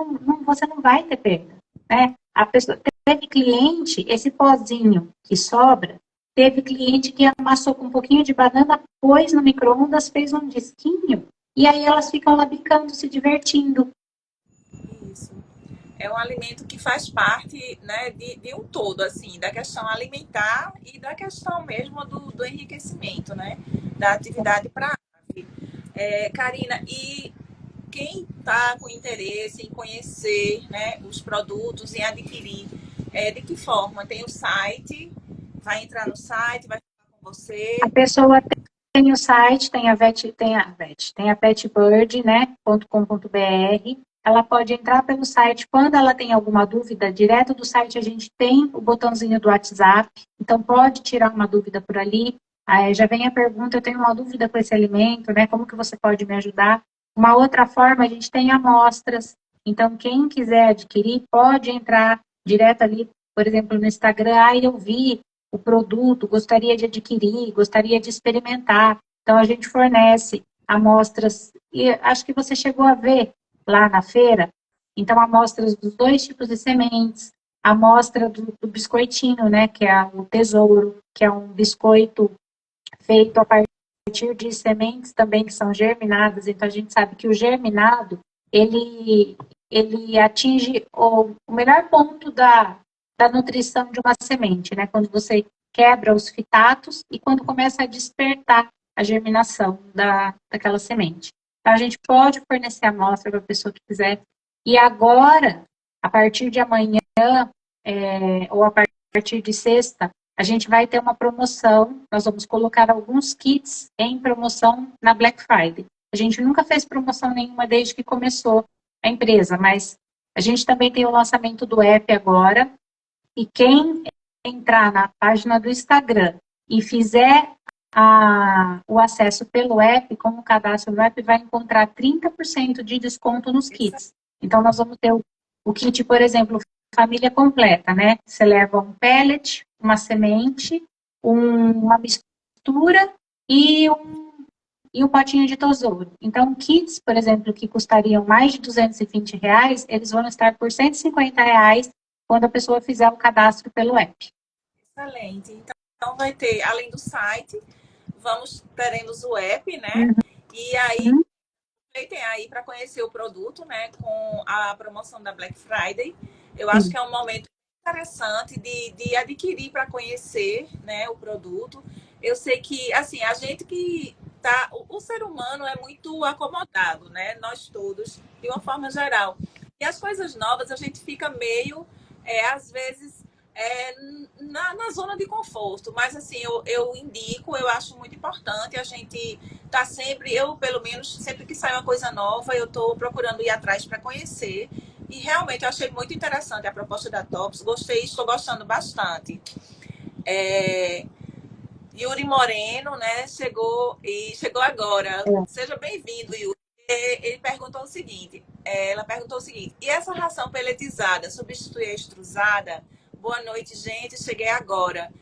S2: você não vai ter perda. Né? A pessoa teve cliente, esse pozinho que sobra, teve cliente que amassou com um pouquinho de banana, pôs no micro-ondas, fez um disquinho, e aí elas ficam lá bicando, se divertindo.
S1: Isso. é um alimento que faz parte, né, de um todo, assim, da questão alimentar e da questão mesmo do enriquecimento, né, da atividade para a ave. Karina, e quem está com interesse em conhecer, né, os produtos, em adquirir, de que forma? Tem o site, vai entrar no site, vai falar com
S2: A
S1: você?
S2: pessoa tem o site, tem a petbird, né, .com.br. Ela pode entrar pelo site. Quando ela tem alguma dúvida, direto do site a gente tem o botãozinho do WhatsApp. Então, pode tirar uma dúvida por ali. Aí já vem a pergunta, eu tenho uma dúvida com esse alimento, né? Como que você pode me ajudar? Uma outra forma, a gente tem amostras. Então, quem quiser adquirir, pode entrar direto ali, por exemplo, no Instagram. Ah, eu vi o produto, gostaria de adquirir, gostaria de experimentar. Então, a gente fornece amostras, e acho que você chegou a ver lá na feira, então, amostras dos dois tipos de sementes, amostra do biscoitinho, né, que é o tesouro, que é um biscoito feito a partir de sementes também que são germinadas, então a gente sabe que o germinado, ele atinge o melhor ponto da nutrição de uma semente, né? Quando você quebra os fitatos e quando começa a despertar a germinação daquela semente. Então, a gente pode fornecer amostra para a pessoa que quiser. E agora, a partir de amanhã, ou a partir de sexta, a gente vai ter uma promoção, nós vamos colocar alguns kits em promoção na Black Friday. A gente nunca fez promoção nenhuma desde que começou a empresa, mas a gente também tem o lançamento do app agora, e quem entrar na página do Instagram e fizer o acesso pelo app, com o cadastro no app, vai encontrar 30% de desconto nos kits. Então, nós vamos ter o kit, por exemplo, família completa, né? Você leva um pellet, uma semente, uma mistura e um potinho de tesouro. Então, kits, por exemplo, que custariam mais de R$ 220, eles vão estar por R$ 150 quando a pessoa fizer o cadastro pelo app.
S1: Excelente. Então, vai ter, além do site, teremos o app, né? E aí, aproveitem aí para conhecer o produto, né? Com a promoção da Black Friday. Eu acho que é um momento interessante de adquirir para conhecer, né, o produto. Eu sei que, assim, a gente que tá... O ser humano é muito acomodado, né? Nós todos, de uma forma geral. E as coisas novas, a gente fica meio, às vezes, na zona de conforto. Mas, assim, eu indico, eu acho muito importante a gente tá sempre, eu pelo menos, sempre que sai uma coisa nova, eu tô procurando ir atrás para conhecer. E realmente eu achei muito interessante a proposta da Tops. Gostei, estou gostando bastante. Yuri Moreno, né, chegou agora. Seja bem-vindo, Yuri. Ele perguntou o seguinte, ela perguntou o seguinte: e essa ração peletizada substitui a extrusada? Boa noite, gente. Cheguei agora.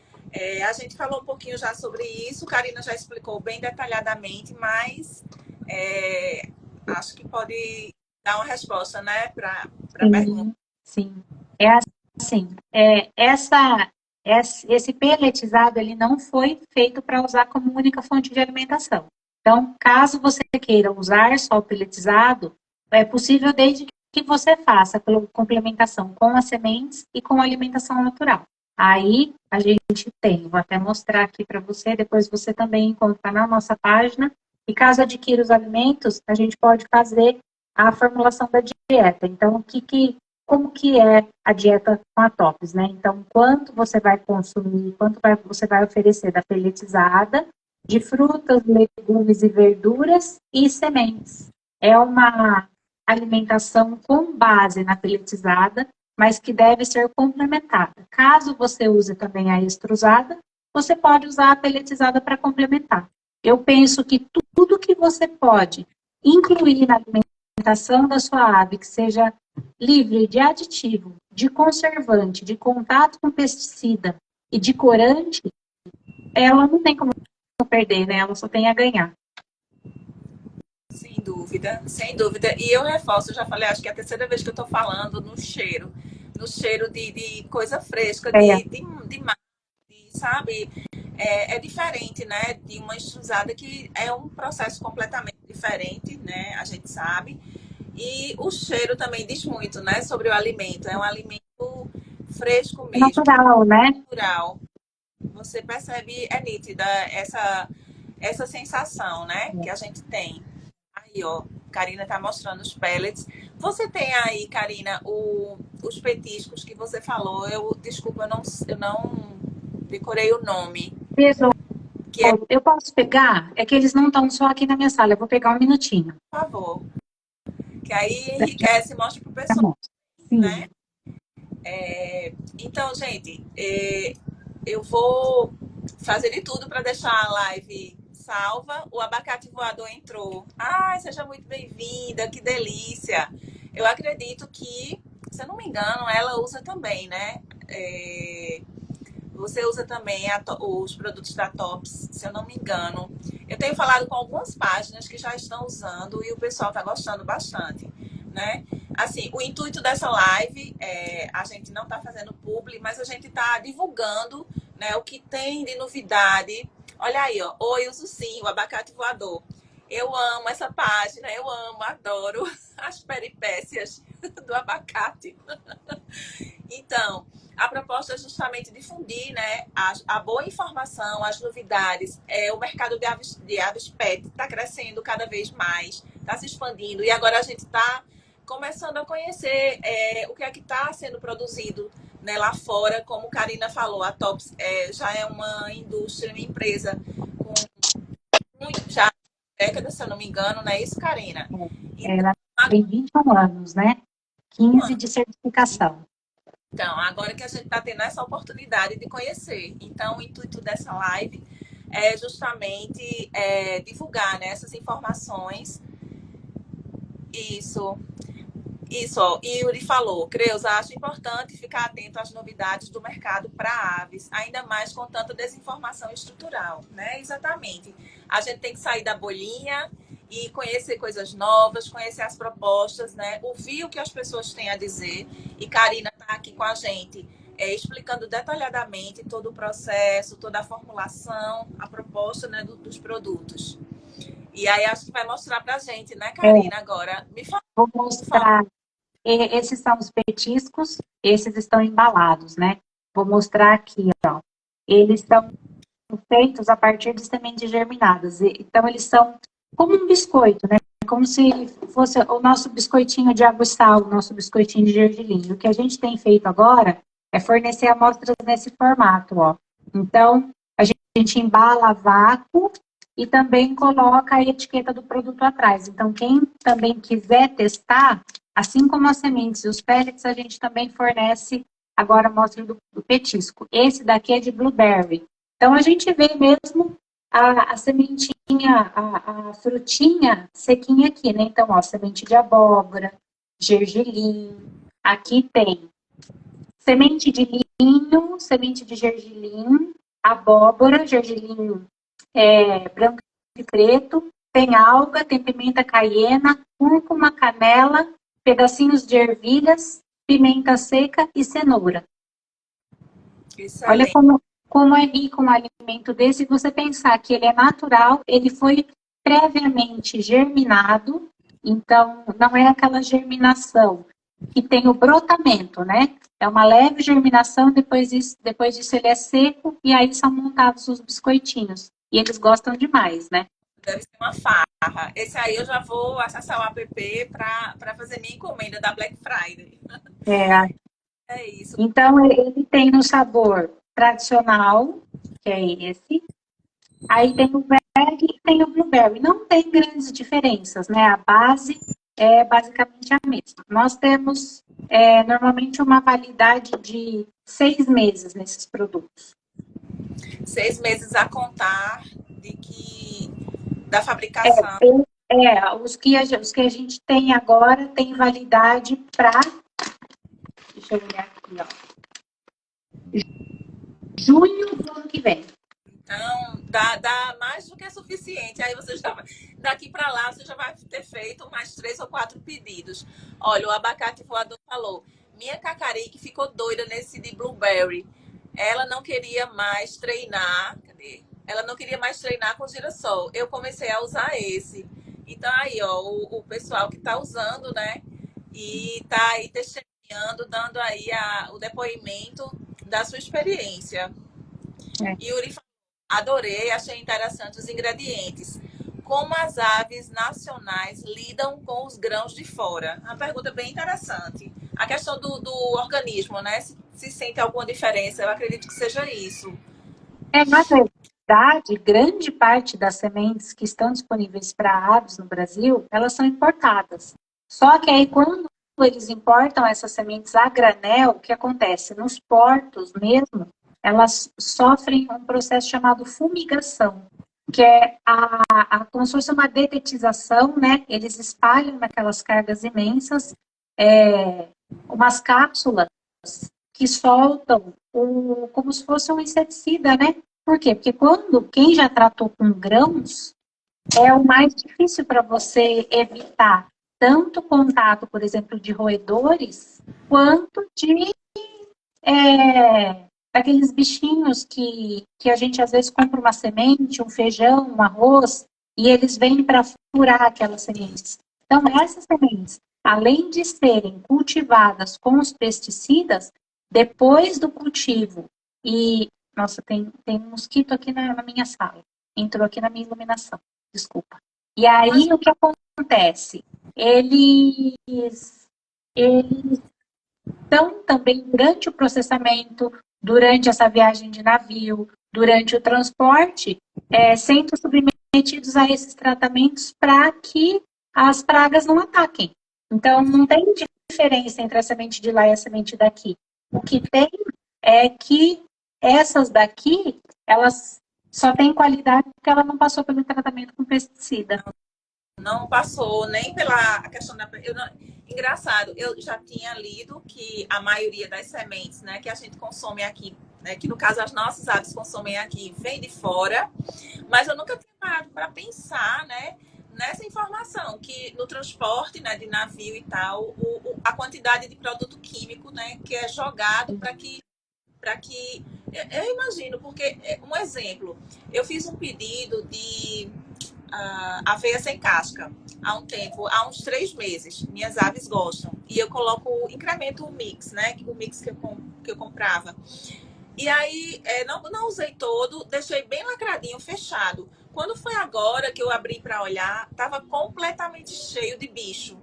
S1: A gente falou um pouquinho já sobre isso, Karina já explicou bem detalhadamente, mas acho que pode dar uma resposta, né, para a pergunta.
S2: Sim, é assim, esse pelletizado, ele não foi feito para usar como única fonte de alimentação. Então, caso você queira usar só o pelletizado, é possível desde que você faça pela complementação com as sementes e com a alimentação natural. Aí, a gente tem, vou até mostrar aqui para você, depois você também encontra na nossa página, e caso adquira os alimentos, a gente pode fazer a formulação da dieta. Então, como que é a dieta com a TOPS, né? Então, quanto você vai consumir, você vai oferecer da pelletizada, de frutas, legumes e verduras e sementes. É uma alimentação com base na pelletizada, mas que deve ser complementada. Caso você use também a extrusada, você pode usar a pelletizada para complementar. Eu penso que tudo que você pode incluir na alimentação da sua ave, que seja livre de aditivo, de conservante, de contato com pesticida e de corante, ela não tem como perder, né? Ela só tem a ganhar.
S1: Sem dúvida, sem dúvida. E eu reforço, eu já falei, acho que é a terceira vez que eu estou falando no cheiro de coisa fresca, de mar, sabe? É diferente, né? De uma extrusada que é um processo completamente diferente, né? A gente sabe. E o cheiro também diz muito, né, sobre o alimento. É um alimento fresco
S2: É
S1: mesmo,
S2: natural, né?
S1: natural. Você percebe, é nítida essa sensação, né, que a gente tem. Aí, ó, Karina tá mostrando os pellets. Você tem aí, Karina, os petiscos que você falou. Desculpa, eu não decorei o nome.
S2: Isso,
S1: Que é, por
S2: eu posso pegar? É que eles não estão só aqui na minha sala, eu vou pegar um minutinho.
S1: favor. Que aí enriquece e mostra pro
S2: Tá
S1: pessoal,
S2: bom.
S1: né?
S2: Sim.
S1: Então, gente, eu vou fazer de tudo para deixar a live salva. O abacate voador entrou. Ai, seja muito bem-vinda, que delícia. Eu acredito que, se eu não me engano, ela usa também, né? Você usa também os produtos da Tops, se eu não me engano. Eu tenho falado com algumas páginas que já estão usando e o pessoal está gostando bastante, né? Assim, o intuito dessa live a gente não está fazendo publi, mas a gente está divulgando, né, o que tem de novidade. Olha aí, ó. Oi, uso sim, o abacate voador. Eu amo essa página, eu amo, adoro as peripécias do abacate. Então, a proposta é justamente difundir, né, a boa informação, as novidades. O mercado de aves pet está crescendo cada vez mais, está se expandindo. E agora a gente está começando a conhecer o que é que está sendo produzido, né, lá fora. Como Karina falou, a Tops já é uma indústria, uma empresa com muito, já décadas, se eu não me engano, não é isso, Karina? Então,
S2: Ela tem 21 anos, né? 15 de certificação.
S1: Então, agora que a gente está tendo essa oportunidade de conhecer. Então, o intuito dessa live é justamente divulgar, né, essas informações. Isso. Isso, ó, Yuri falou, Creuza, acho importante ficar atento às novidades do mercado para aves, ainda mais com tanta desinformação estrutural, né? Exatamente. A gente tem que sair da bolinha e conhecer coisas novas, conhecer as propostas, né? Ouvir o que as pessoas têm a dizer. E Karina está aqui com a gente, explicando detalhadamente todo o processo, toda a formulação, a proposta, né, dos produtos. E aí acho que vai mostrar para a gente, né, Karina, agora. Me fala,
S2: Vou
S1: por favor.
S2: mostrar. Esses são os petiscos, esses estão embalados, né? Vou mostrar aqui, ó. Eles são feitos a partir de sementes germinadas. Então, eles são como um biscoito, né? Como se fosse o nosso biscoitinho de água e sal, o nosso biscoitinho de gergelim. O que a gente tem feito agora é fornecer amostras nesse formato, ó. Então, a gente embala a vácuo e também coloca a etiqueta do produto atrás. Então, quem também quiser testar, assim como as sementes e os pellets, a gente também fornece agora a amostra do petisco. Esse daqui é de blueberry. Então, a gente vê mesmo a sementinha, a frutinha sequinha aqui, né? Então, ó, semente de abóbora, gergelim. Aqui tem semente de linho, semente de gergelim, abóbora, gergelim branco e preto. Tem alga, tem pimenta caiena, cúrcuma, canela, pedacinhos de ervilhas, pimenta seca e cenoura. Olha
S1: Excelente.
S2: como é rico um alimento desse, você pensar que ele é natural, ele foi previamente germinado, então não é aquela germinação que tem o brotamento, né? É uma leve germinação, depois disso ele é seco e aí são montados os biscoitinhos. E eles gostam demais, né?
S1: Deve ser uma farra. Esse aí eu já vou acessar o app para fazer minha encomenda da Black Friday.
S2: É,
S1: É isso.
S2: então ele tem no sabor tradicional, que é esse. Aí tem o berry e tem o blueberry. Não tem grandes diferenças, né? A base é basicamente a mesma. Nós temos normalmente uma validade de 6 meses nesses produtos.
S1: 6 meses a contar da fabricação.
S2: Os que a gente tem agora tem validade para. Deixa eu olhar aqui, ó. Junho do ano que vem.
S1: Então, dá mais do que suficiente. Aí você já daqui para lá você já vai ter feito mais 3 ou 4 pedidos. Olha, o abacate voador falou: minha Cacarique ficou doida nesse de blueberry. Ela não queria mais treinar. Cadê? Ela não queria mais treinar com girassol. Eu comecei a usar esse. Então, aí, ó, o pessoal que está usando, né? E está aí testemunhando, dando aí o depoimento da sua experiência.
S2: É.
S1: Yuri falou, adorei, achei interessante os ingredientes. Como as aves nacionais lidam com os grãos de fora? Uma pergunta bem interessante. A questão do organismo, né? Se sente alguma diferença? Eu acredito que seja isso.
S2: Na verdade, grande parte das sementes que estão disponíveis para aves no Brasil, elas são importadas. Só que aí, quando eles importam essas sementes a granel, o que acontece? Nos portos mesmo, elas sofrem um processo chamado fumigação, que é como se fosse uma detetização, né? Eles espalham naquelas cargas imensas umas cápsulas que soltam como se fosse um inseticida, né? Por quê? Porque quem já tratou com grãos, é o mais difícil para você evitar tanto contato, por exemplo, de roedores, quanto de daqueles bichinhos que a gente às vezes compra uma semente, um feijão, um arroz, e eles vêm para furar aquelas sementes. Então, essas sementes, além de serem cultivadas com os pesticidas, depois do cultivo, e, nossa, tem um mosquito aqui na minha sala, entrou aqui na minha iluminação, desculpa. E aí, o que acontece? Eles então, também durante o processamento, durante essa viagem de navio, durante o transporte, sendo submetidos a esses tratamentos para que as pragas não ataquem. Então, não tem diferença entre a semente de lá e a semente daqui. O que tem é que essas daqui, elas só têm qualidade porque ela não passou pelo tratamento com pesticida.
S1: Não passou nem pela questão da. Engraçado, eu já tinha lido que a maioria das sementes, né, que a gente consome aqui, né, que no caso as nossas aves consomem aqui, vem de fora, mas eu nunca tinha parado para pensar, né, nessa informação, que no transporte, né, de navio e tal, a quantidade de produto químico, né, que é jogado para que eu imagino, porque um exemplo, eu fiz um pedido de aveia sem casca há um tempo, há uns 3 meses. Minhas aves gostam. E eu incremento o mix, né? O mix que eu comprava. E aí, não usei todo, deixei bem lacradinho, fechado. Quando foi agora que eu abri para olhar, estava completamente cheio de bicho.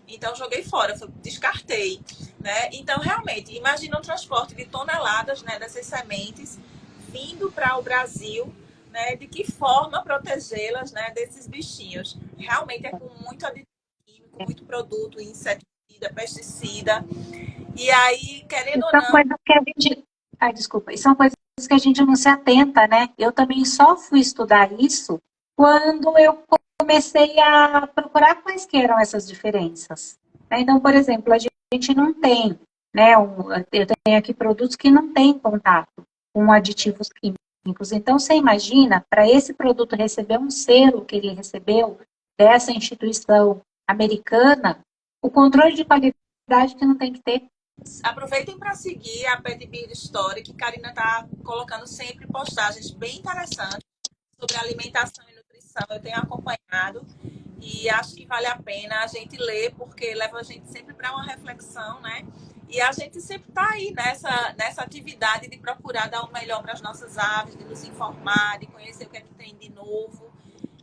S1: Então, joguei fora, descartei. Né? Então, realmente, imagina um transporte de toneladas, né, dessas sementes vindo para o Brasil, né, de que forma protegê-las, né, desses bichinhos. Realmente é com muito aditivo químico, muito produto, inseticida, pesticida. E aí, querendo ou
S2: São
S1: não...
S2: coisas que a gente... Ai, desculpa. E são coisas que a gente não se atenta, né? Eu também só fui estudar isso quando eu comecei a procurar quais que eram essas diferenças. Então, por exemplo, a gente não tem, né? Eu tenho aqui produtos que não têm contato com aditivos químicos. Então, você imagina, para esse produto receber um selo que ele recebeu dessa instituição americana, o controle de qualidade que não tem que ter.
S1: Aproveitem para seguir a Pet Build Story, que Karina está colocando sempre postagens bem interessantes sobre alimentação e nutrição. Eu tenho acompanhado e acho que vale a pena a gente ler, porque leva a gente sempre para uma reflexão, né? E a gente sempre está aí nessa atividade de procurar dar o melhor para as nossas aves, de nos informar, de conhecer o que é que tem de novo.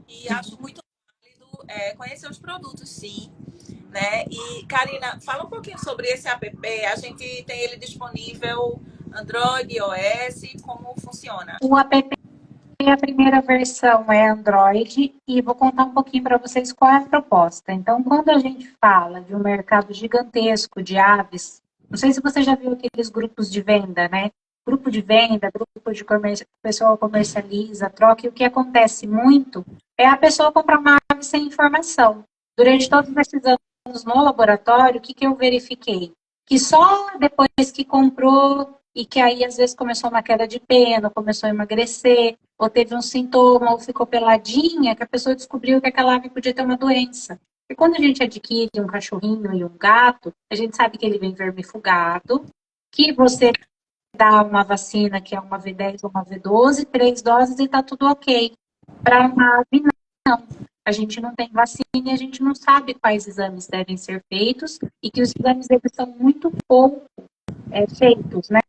S1: E acho muito válido conhecer os produtos, sim. Né? E, Karina, fala um pouquinho sobre esse app. A gente tem ele disponível Android, iOS, como funciona?
S2: O app, a primeira versão é Android e vou contar um pouquinho para vocês qual é a proposta. Então, quando a gente fala de um mercado gigantesco de aves, não sei se você já viu aqueles grupos de venda, né? Grupo de venda, grupo de comércio, o pessoal comercializa, troca, e o que acontece muito é a pessoa comprar uma ave sem informação. Durante todos esses anos no laboratório, o que eu verifiquei? Que só depois que comprou e que aí às vezes começou uma queda de pena, começou a emagrecer, ou teve um sintoma, ou ficou peladinha, que a pessoa descobriu que aquela ave podia ter uma doença. E quando a gente adquire um cachorrinho e um gato, a gente sabe que ele vem vermifugado, que você dá uma vacina que é uma V10 ou uma V12, 3 doses e está tudo ok. Para uma ave, não. a gente não tem vacina e a gente não sabe quais exames devem ser feitos e que os exames eles são muito pouco feitos, né?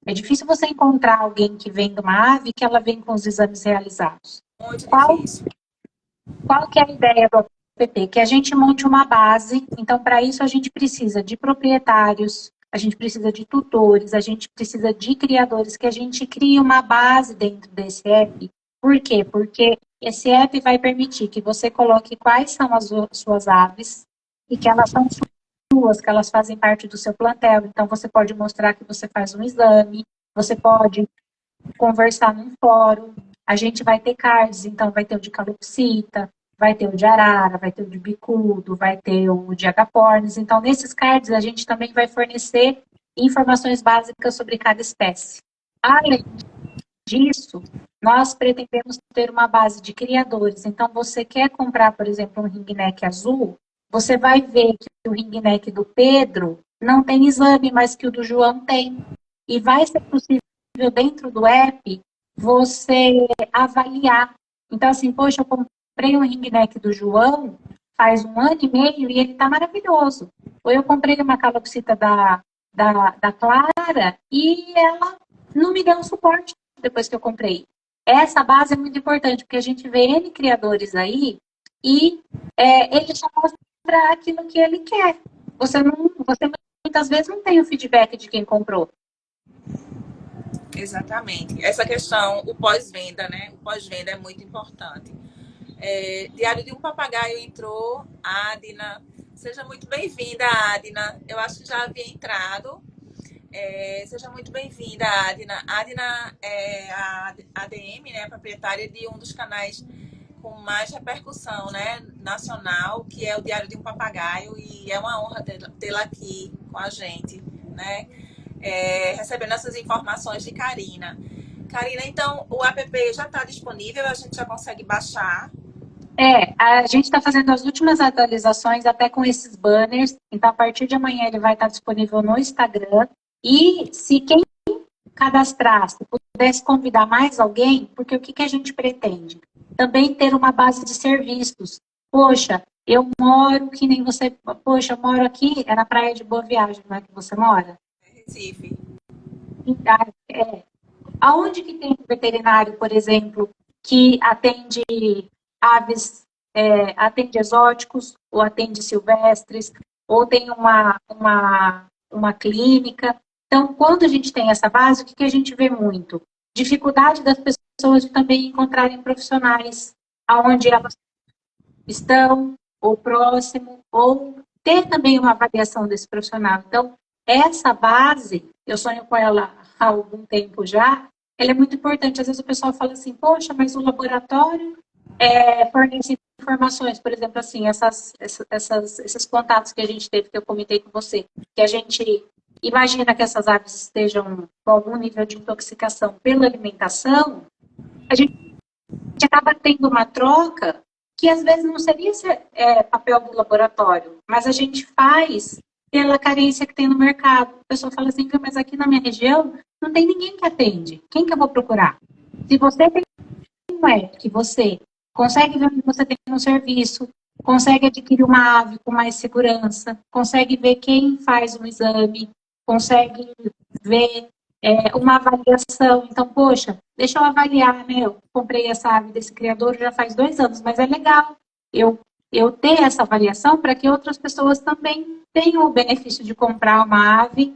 S2: É difícil você encontrar alguém que vem de uma ave que ela vem com os exames realizados.
S1: Muito
S2: Qual,
S1: difícil.
S2: qual que é a ideia do app? Que a gente monte uma base, então para isso a gente precisa de proprietários, a gente precisa de tutores, a gente precisa de criadores, que a gente crie uma base dentro desse app. Por quê? Porque esse app vai permitir que você coloque quais são as suas aves e que elas são suas, que elas fazem parte do seu plantel. Então, você pode mostrar que você faz um exame, você pode conversar num fórum, a gente vai ter cards, então vai ter o de calopsita, vai ter o de arara, vai ter o de bicudo, vai ter o de agapornis. Então, nesses cards, a gente também vai fornecer informações básicas sobre cada espécie. Além disso, nós pretendemos ter uma base de criadores. Então, você quer comprar, por exemplo, um ringneck azul, você vai ver que o ringneck do Pedro não tem exame, mas que o do João tem. E vai ser possível, dentro do app, você avaliar. Então, assim, poxa, eu comprei um ringneck do João faz 1 ano e meio e ele está maravilhoso. Ou eu comprei uma calopsita da Clara e ela não me deu um suporte depois que eu comprei. Essa base é muito importante, porque a gente vê N criadores aí e ele só mostra aquilo que ele quer. Você muitas vezes não tem o feedback de quem comprou.
S1: Exatamente. Essa questão, o pós-venda, né? O pós-venda é muito importante. Diário de um Papagaio entrou, Adina. Seja muito bem-vinda, Adina. Eu acho que já havia entrado. Seja muito bem-vinda, Adina. Adina é a ADM, né? Proprietária de um dos canais com mais repercussão, né? Nacional, que é o Diário de um Papagaio. E é uma honra tê-la aqui com a gente, né? Recebendo essas informações de Karina. Karina, então, o app já está disponível, a gente já consegue baixar.
S2: A gente está fazendo as últimas atualizações até com esses banners. Então, a partir de amanhã ele vai estar disponível no Instagram. E se quem cadastrar, se pudesse convidar mais alguém, porque o que a gente pretende? Também ter uma base de serviços. Poxa, eu moro que nem você... Poxa, eu moro aqui, é na Praia de Boa Viagem, não é que você mora?
S1: Recife.
S2: Aonde que tem um veterinário, por exemplo, que atende aves, atende exóticos, ou atende silvestres, ou tem uma clínica. Então, quando a gente tem essa base, o que a gente vê muito? Dificuldade das pessoas de também encontrarem profissionais aonde elas estão, ou próximo, ou ter também uma avaliação desse profissional. Então, essa base, eu sonho com ela há algum tempo já, ela é muito importante. Às vezes o pessoal fala assim, poxa, mas o laboratório fornece informações, por exemplo, assim, esses contatos que a gente teve, que eu comentei com você, que a gente imagina que essas aves estejam com algum nível de intoxicação pela alimentação, a gente acaba tendo uma troca que às vezes não seria papel do laboratório, mas a gente faz pela carência que tem no mercado. A pessoa fala assim, mas aqui na minha região não tem ninguém que atende. Quem que eu vou procurar? Se você tem um app que você consegue ver onde você tem um serviço, consegue adquirir uma ave com mais segurança, consegue ver quem faz um exame, consegue ver uma avaliação. Então, poxa, deixa eu avaliar, né? Eu comprei essa ave desse criador já faz 2 anos, mas é legal eu ter essa avaliação para que outras pessoas também tenham o benefício de comprar uma ave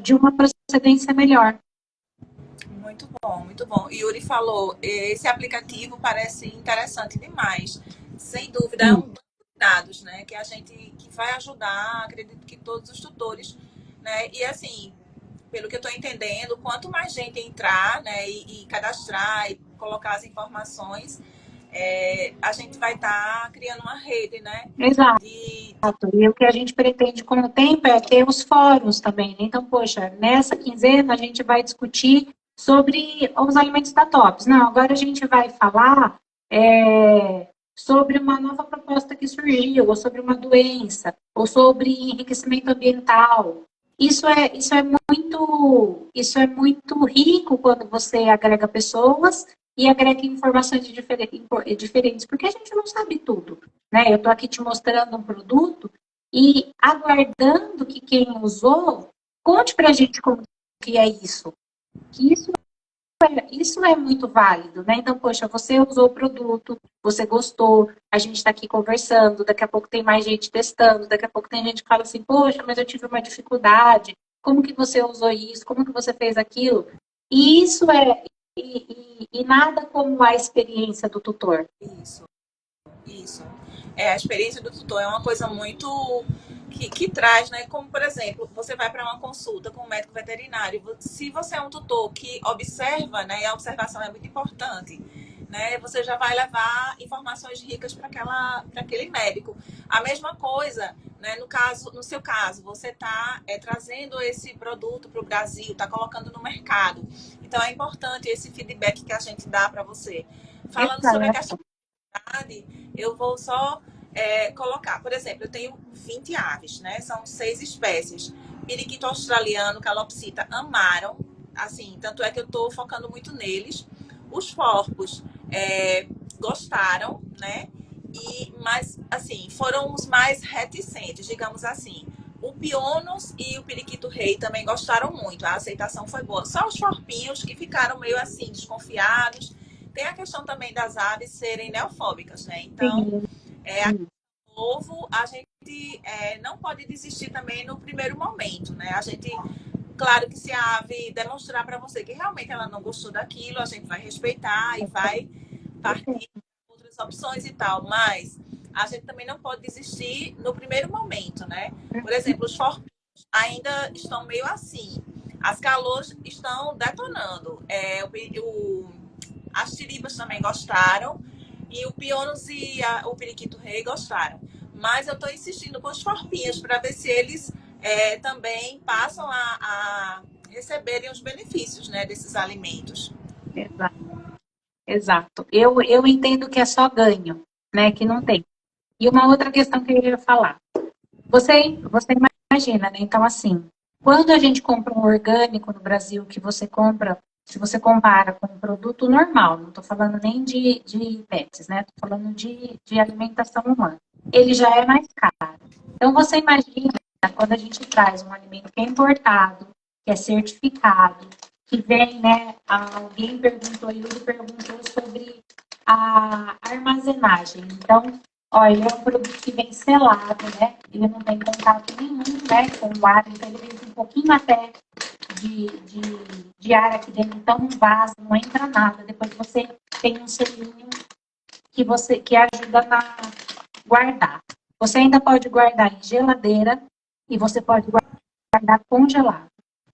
S2: de uma procedência melhor.
S1: Muito bom, muito bom. Yuri falou, esse aplicativo parece interessante demais. Sem dúvida, é um banco de dados, né? Que vai ajudar, acredito que todos os tutores, né? E assim, pelo que eu estou entendendo, quanto mais gente entrar, né, e cadastrar e colocar as informações, a gente vai estar criando uma rede, né?
S2: Exato. E o que a gente pretende com o tempo é ter os fóruns também. Né? Então, poxa, nessa quinzena a gente vai discutir sobre os alimentos da TOPS. Não, agora a gente vai falar sobre uma nova proposta que surgiu, ou sobre uma doença, ou sobre enriquecimento ambiental. Isso é muito rico quando você agrega pessoas e agrega informações diferentes, porque a gente não sabe tudo, né? Eu estou aqui te mostrando um produto e aguardando que quem usou conte para a gente como que é isso. Que isso é muito válido, né? Então, poxa, você usou o produto, você gostou, a gente está aqui conversando, daqui a pouco tem mais gente testando, daqui a pouco tem gente que fala assim, poxa, mas eu tive uma dificuldade, como que você usou isso, como que você fez aquilo? E isso e nada como a experiência do tutor.
S1: Isso. A experiência do tutor é uma coisa muito que traz, né? Como, por exemplo, você vai para uma consulta com um médico veterinário. Se você é um tutor que observa, né? E a observação é muito importante, né? Você já vai levar informações ricas para aquele médico. A mesma coisa, né? No seu caso, você está trazendo esse produto para o Brasil, está colocando no mercado. Então, é importante esse feedback que a gente dá para você. Falando sobre a questão eu vou só colocar, por exemplo, eu tenho 20 aves, né? São 6 espécies. Periquito australiano, calopsita, amaram, assim, tanto é que eu estou focando muito neles. Os forcos gostaram, né? Mas, assim, foram os mais reticentes, digamos assim. O Pionos e o periquito rei também gostaram muito, a aceitação foi boa. Só os forpinhos que ficaram meio assim, desconfiados. Tem a questão também das aves serem neofóbicas, né? Então, novo, a gente não pode desistir também no primeiro momento, né? A gente, claro que se a ave demonstrar para você que realmente ela não gostou daquilo, a gente vai respeitar e vai partir para outras opções e tal, mas a gente também não pode desistir no primeiro momento, né? Por exemplo, os forpinhos ainda estão meio assim, as calores estão detonando, as tiribas também gostaram. E o Pionos e o Periquito Rei gostaram. Mas eu estou insistindo com os forpinhos para ver se eles também passam a receberem os benefícios, né, desses alimentos.
S2: Exato. Eu entendo que é só ganho, né? Que não tem. E uma outra questão que eu ia falar. Você imagina, né? Então, assim, quando a gente compra um orgânico no Brasil, que você compra, se você compara com um produto normal, não estou falando nem de pets, né? Estou falando de alimentação humana. Ele já é mais caro. Então, você imagina quando a gente traz um alimento que é importado, que é certificado, que vem, né? Alguém perguntou, Yuri perguntou sobre a armazenagem. Então, ó, ele é um produto que vem selado, né? Ele não tem contato nenhum, né, com o ar, então ele vem com um pouquinho até de ar aqui dentro, então não vaza, não entra nada. Depois você tem um selinho que ajuda a guardar. Você ainda pode guardar em geladeira e você pode guardar congelado.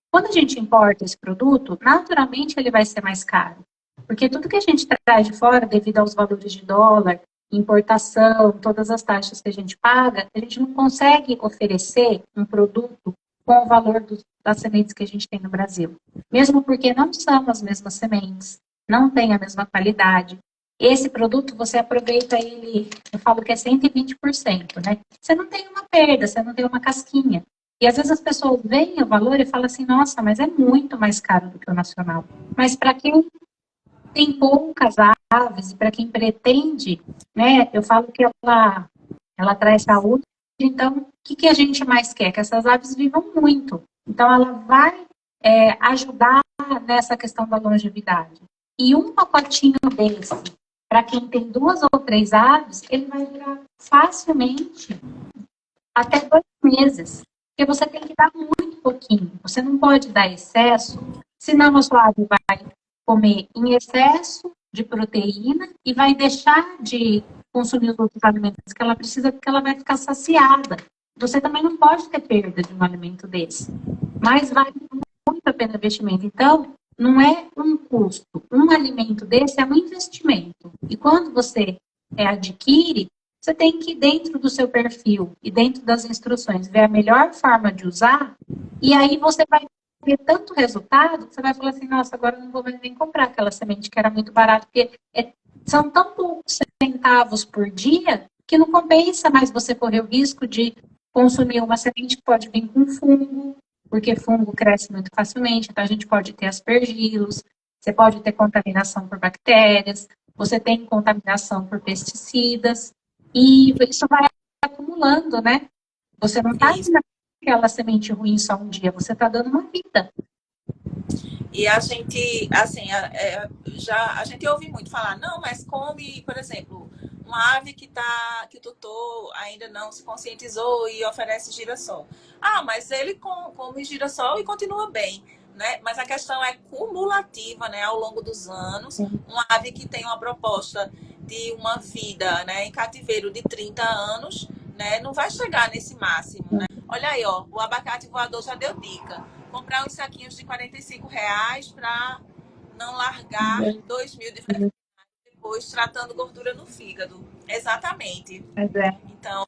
S2: Quando a gente importa esse produto, naturalmente ele vai ser mais caro. Porque tudo que a gente traz de fora, devido aos valores de dólar, importação, todas as taxas que a gente paga, a gente não consegue oferecer um produto com o valor das sementes que a gente tem no Brasil. Mesmo porque não são as mesmas sementes, não tem a mesma qualidade. Esse produto, você aproveita ele, eu falo que é 120%, né? Você não tem uma perda, você não tem uma casquinha. E às vezes as pessoas veem o valor e falam assim, nossa, mas é muito mais caro do que o nacional. Mas para quem tem poucas aves e para quem pretende, né, eu falo que ela traz saúde, então o que a gente mais quer? Que essas aves vivam muito. Então ela vai ajudar nessa questão da longevidade. E um pacotinho desse, para quem tem 2 ou 3 aves, ele vai durar facilmente até 2 meses. Porque você tem que dar muito pouquinho. Você não pode dar excesso, senão a sua ave vai comer em excesso de proteína e vai deixar de consumir os outros alimentos que ela precisa, porque ela vai ficar saciada. Você também não pode ter perda de um alimento desse. Mas vale muito a pena o investimento. Então, não é um custo. Um alimento desse é um investimento. E quando você adquire, você tem que, dentro do seu perfil e dentro das instruções, ver a melhor forma de usar, e aí você vai ter tanto resultado que você vai falar assim, nossa, agora eu não vou nem comprar aquela semente que era muito barata, porque são tão poucos centavos por dia que não compensa mais você correr o risco de consumir uma semente que pode vir com fungo, porque fungo cresce muito facilmente, então a gente pode ter aspergilos, Você pode ter contaminação por bactérias, você tem contaminação por pesticidas, e isso vai acumulando, né? Você não está dando aquela semente ruim só um dia, você está dando uma vida.
S1: E a gente, assim, a gente ouve muito falar, não, mas come, por exemplo, uma ave que o tutor ainda não se conscientizou e oferece girassol. Ah, mas ele come girassol e continua bem, né? Mas a questão é cumulativa, né, ao longo dos anos. Uma ave que tem uma proposta de uma vida, né, em cativeiro de 30 anos, né, não vai chegar nesse máximo, né? Olha aí, ó, o abacate voador já deu dica. Comprar uns saquinhos de R$ 45 para não largar 2.000 de depois tratando gordura no fígado. Exatamente. Então,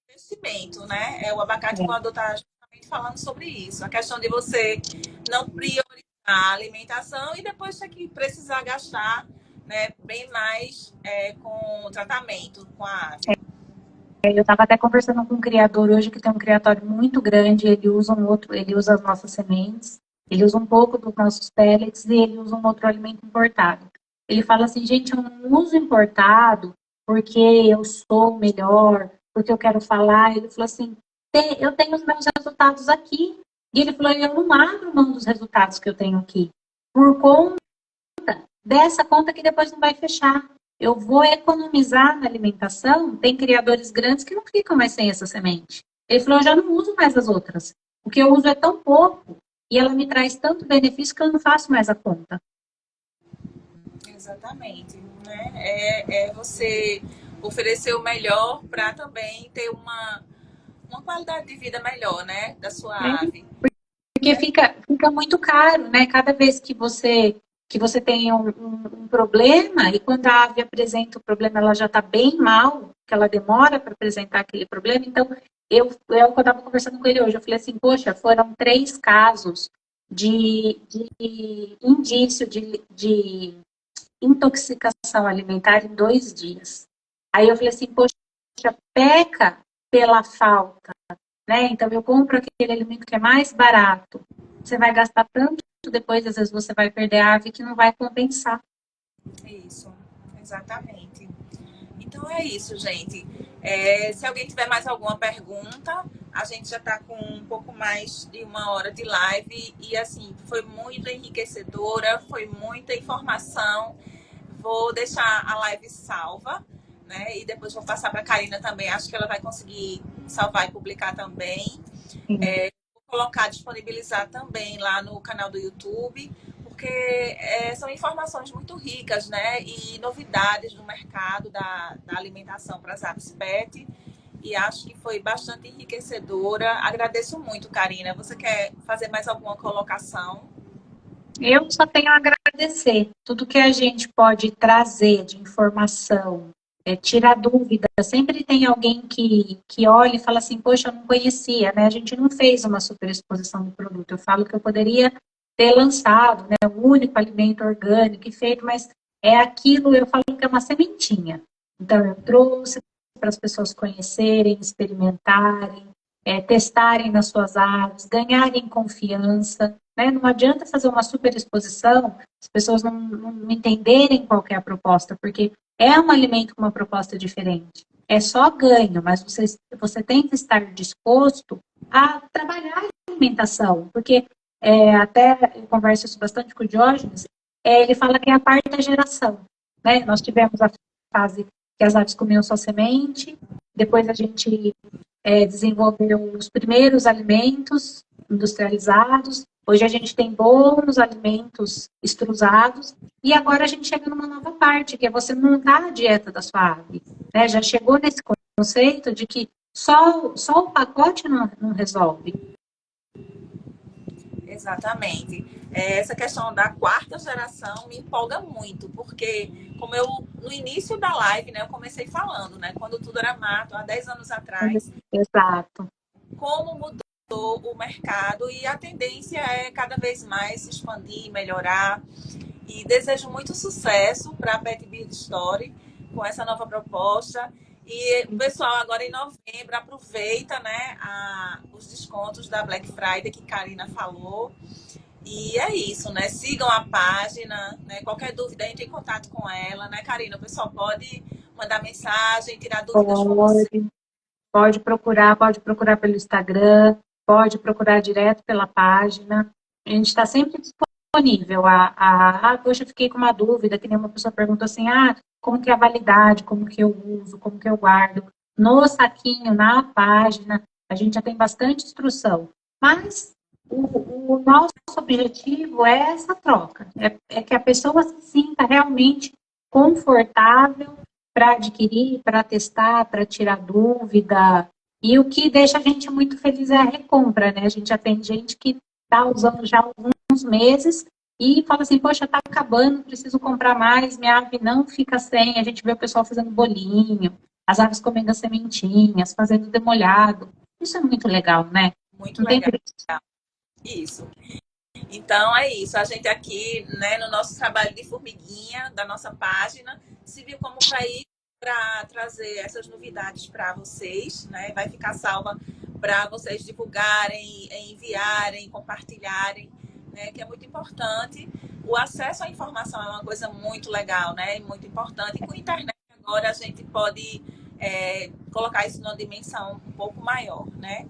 S1: investimento, né? O abacate voador está justamente falando sobre isso. A questão de você não priorizar a alimentação e depois ter que precisar gastar, né, bem mais com o tratamento com a ave.
S2: Eu estava até conversando com um criador hoje que tem um criatório muito grande, ele usa as nossas sementes, ele usa um pouco dos nossos pellets e ele usa um outro alimento importado. Ele fala assim, gente, eu não uso importado porque eu sou melhor, porque eu quero falar. Ele falou assim, eu tenho os meus resultados aqui. E ele falou, eu não abro mão dos resultados que eu tenho aqui, por conta dessa conta que depois não vai fechar. Eu vou economizar na alimentação. Tem criadores grandes que não ficam mais sem essa semente. Ele falou, eu já não uso mais as outras. O que eu uso é tão pouco e ela me traz tanto benefício que eu não faço mais a conta.
S1: Exatamente. Né? É você oferecer o melhor para também ter uma qualidade de vida melhor, né? Da sua ave.
S2: Porque fica muito caro, né? Cada vez que você tem um problema, e quando a ave apresenta o problema, ela já está bem mal, que ela demora para apresentar aquele problema. Então, eu estava conversando com ele hoje, eu falei assim, poxa, foram 3 casos de indício de intoxicação alimentar em 2 dias. Aí eu falei assim, poxa, peca pela falta, né? Então eu compro aquele alimento que é mais barato. Você vai gastar tanto depois, às vezes você vai perder a ave que não vai compensar.
S1: Isso, exatamente. Então é isso, gente. Se alguém tiver mais alguma pergunta, a gente já está com um pouco mais de 1 hora de live e assim, foi muito enriquecedora, foi muita informação. Vou deixar a live salva, né? E depois vou passar para a Karina também. Acho que ela vai conseguir salvar e publicar também. Vou colocar, disponibilizar também lá no canal do YouTube, porque são informações muito ricas, né? E novidades no mercado da alimentação para as aves pet. E acho que foi bastante enriquecedora. Agradeço muito, Karina. Você quer fazer mais alguma colocação?
S2: Eu só tenho a agradecer. Tudo que a gente pode trazer de informação, tirar dúvida. Sempre tem alguém que olha e fala assim, poxa, eu não conhecia, né? A gente não fez uma super exposição do produto. Eu falo que eu poderia ter lançado, né, o único alimento orgânico e feito, mas é aquilo, eu falo que é uma sementinha. Então, eu trouxe para as pessoas conhecerem, experimentarem, testarem nas suas aves, ganharem confiança. Né? Não adianta fazer uma super exposição, as pessoas não entenderem qual é a proposta, porque é um alimento com uma proposta diferente. É só ganho, mas você tem que estar disposto a trabalhar a alimentação, porque até eu converso isso bastante com o Diógenes, ele fala que é a 4ª geração. Né? Nós tivemos a fase que as aves comiam só semente, depois a gente desenvolveu os primeiros alimentos industrializados, hoje a gente tem bons alimentos extrusados, e agora a gente chega numa nova parte, que é você montar a dieta da sua ave. Né? Já chegou nesse conceito de que só o pacote não resolve.
S1: Exatamente. Essa questão da 4ª geração me empolga muito, porque como eu, no início da live, né, eu comecei falando, né, quando tudo era mato, há 10 anos atrás.
S2: Exato.
S1: Como mudou o mercado e a tendência é cada vez mais se expandir, melhorar. E desejo muito sucesso para a Pet Bird Story com essa nova proposta. E o pessoal, agora em novembro, aproveita, né, os descontos da Black Friday que Karina falou. E é isso, né? Sigam a página, né? Qualquer dúvida, entre em contato com ela, né, Karina? O pessoal pode mandar mensagem, tirar dúvidas com você.
S2: Pode procurar pelo Instagram, pode procurar direto pela página. A gente está sempre disponível. Poxa, eu fiquei com uma dúvida, que nem uma pessoa perguntou assim, como que é a validade, como que eu uso, como que eu guardo. No saquinho, na página, a gente já tem bastante instrução. Mas o nosso objetivo é essa troca, é que a pessoa se sinta realmente confortável para adquirir, para testar, para tirar dúvida. E o que deixa a gente muito feliz é a recompra, né? A gente já tem gente que está usando já há alguns meses e fala assim, poxa, está acabando, preciso comprar mais, minha ave não fica sem. A gente vê o pessoal fazendo bolinho, as aves comendo as sementinhas, fazendo demolhado. Isso é muito legal, né?
S1: Muito
S2: Não tem
S1: legal.
S2: preço.
S1: Isso. Então é isso. A gente aqui, né, no nosso trabalho de formiguinha da nossa página, se viu como para trazer essas novidades para vocês, né? Vai ficar salva para vocês divulgarem, enviarem, compartilharem, né? Que é muito importante. O acesso à informação é uma coisa muito legal, né? Muito importante. E com a internet agora a gente pode colocar isso numa dimensão um pouco maior, né?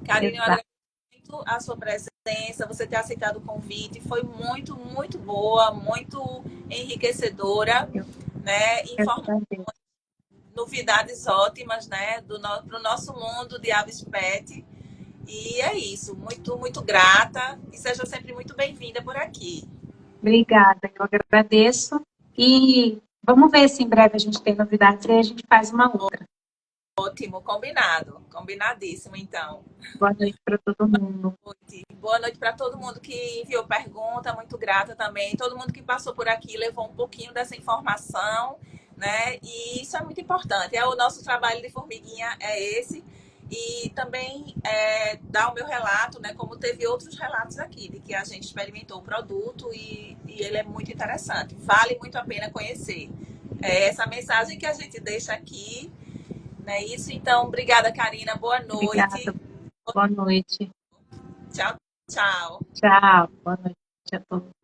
S1: Karine, eu agradeço muito a sua presença, você ter aceitado o convite, foi muito, muito boa, muito enriquecedora, né? Informações, novidades ótimas, né? Pro nosso mundo de aves pet. E é isso, muito, muito grata e seja sempre muito bem-vinda por aqui.
S2: Obrigada, eu agradeço. E vamos ver se em breve a gente tem novidades e a gente faz uma outra.
S1: Ótimo, combinado. Combinadíssimo, então.
S2: Boa noite para todo mundo.
S1: Boa noite para todo mundo que enviou pergunta, muito grata também. Todo mundo que passou por aqui levou um pouquinho dessa informação, né? E isso é muito importante. O nosso trabalho de formiguinha é esse. E também dar o meu relato, né? Como teve outros relatos aqui, de que a gente experimentou o produto e ele é muito interessante. Vale muito a pena conhecer. É essa mensagem que a gente deixa aqui. Né? Isso, então, obrigada, Karina. Boa noite.
S2: Obrigada. Boa noite.
S1: Tchau, tchau.
S2: Tchau. Boa noite a todos.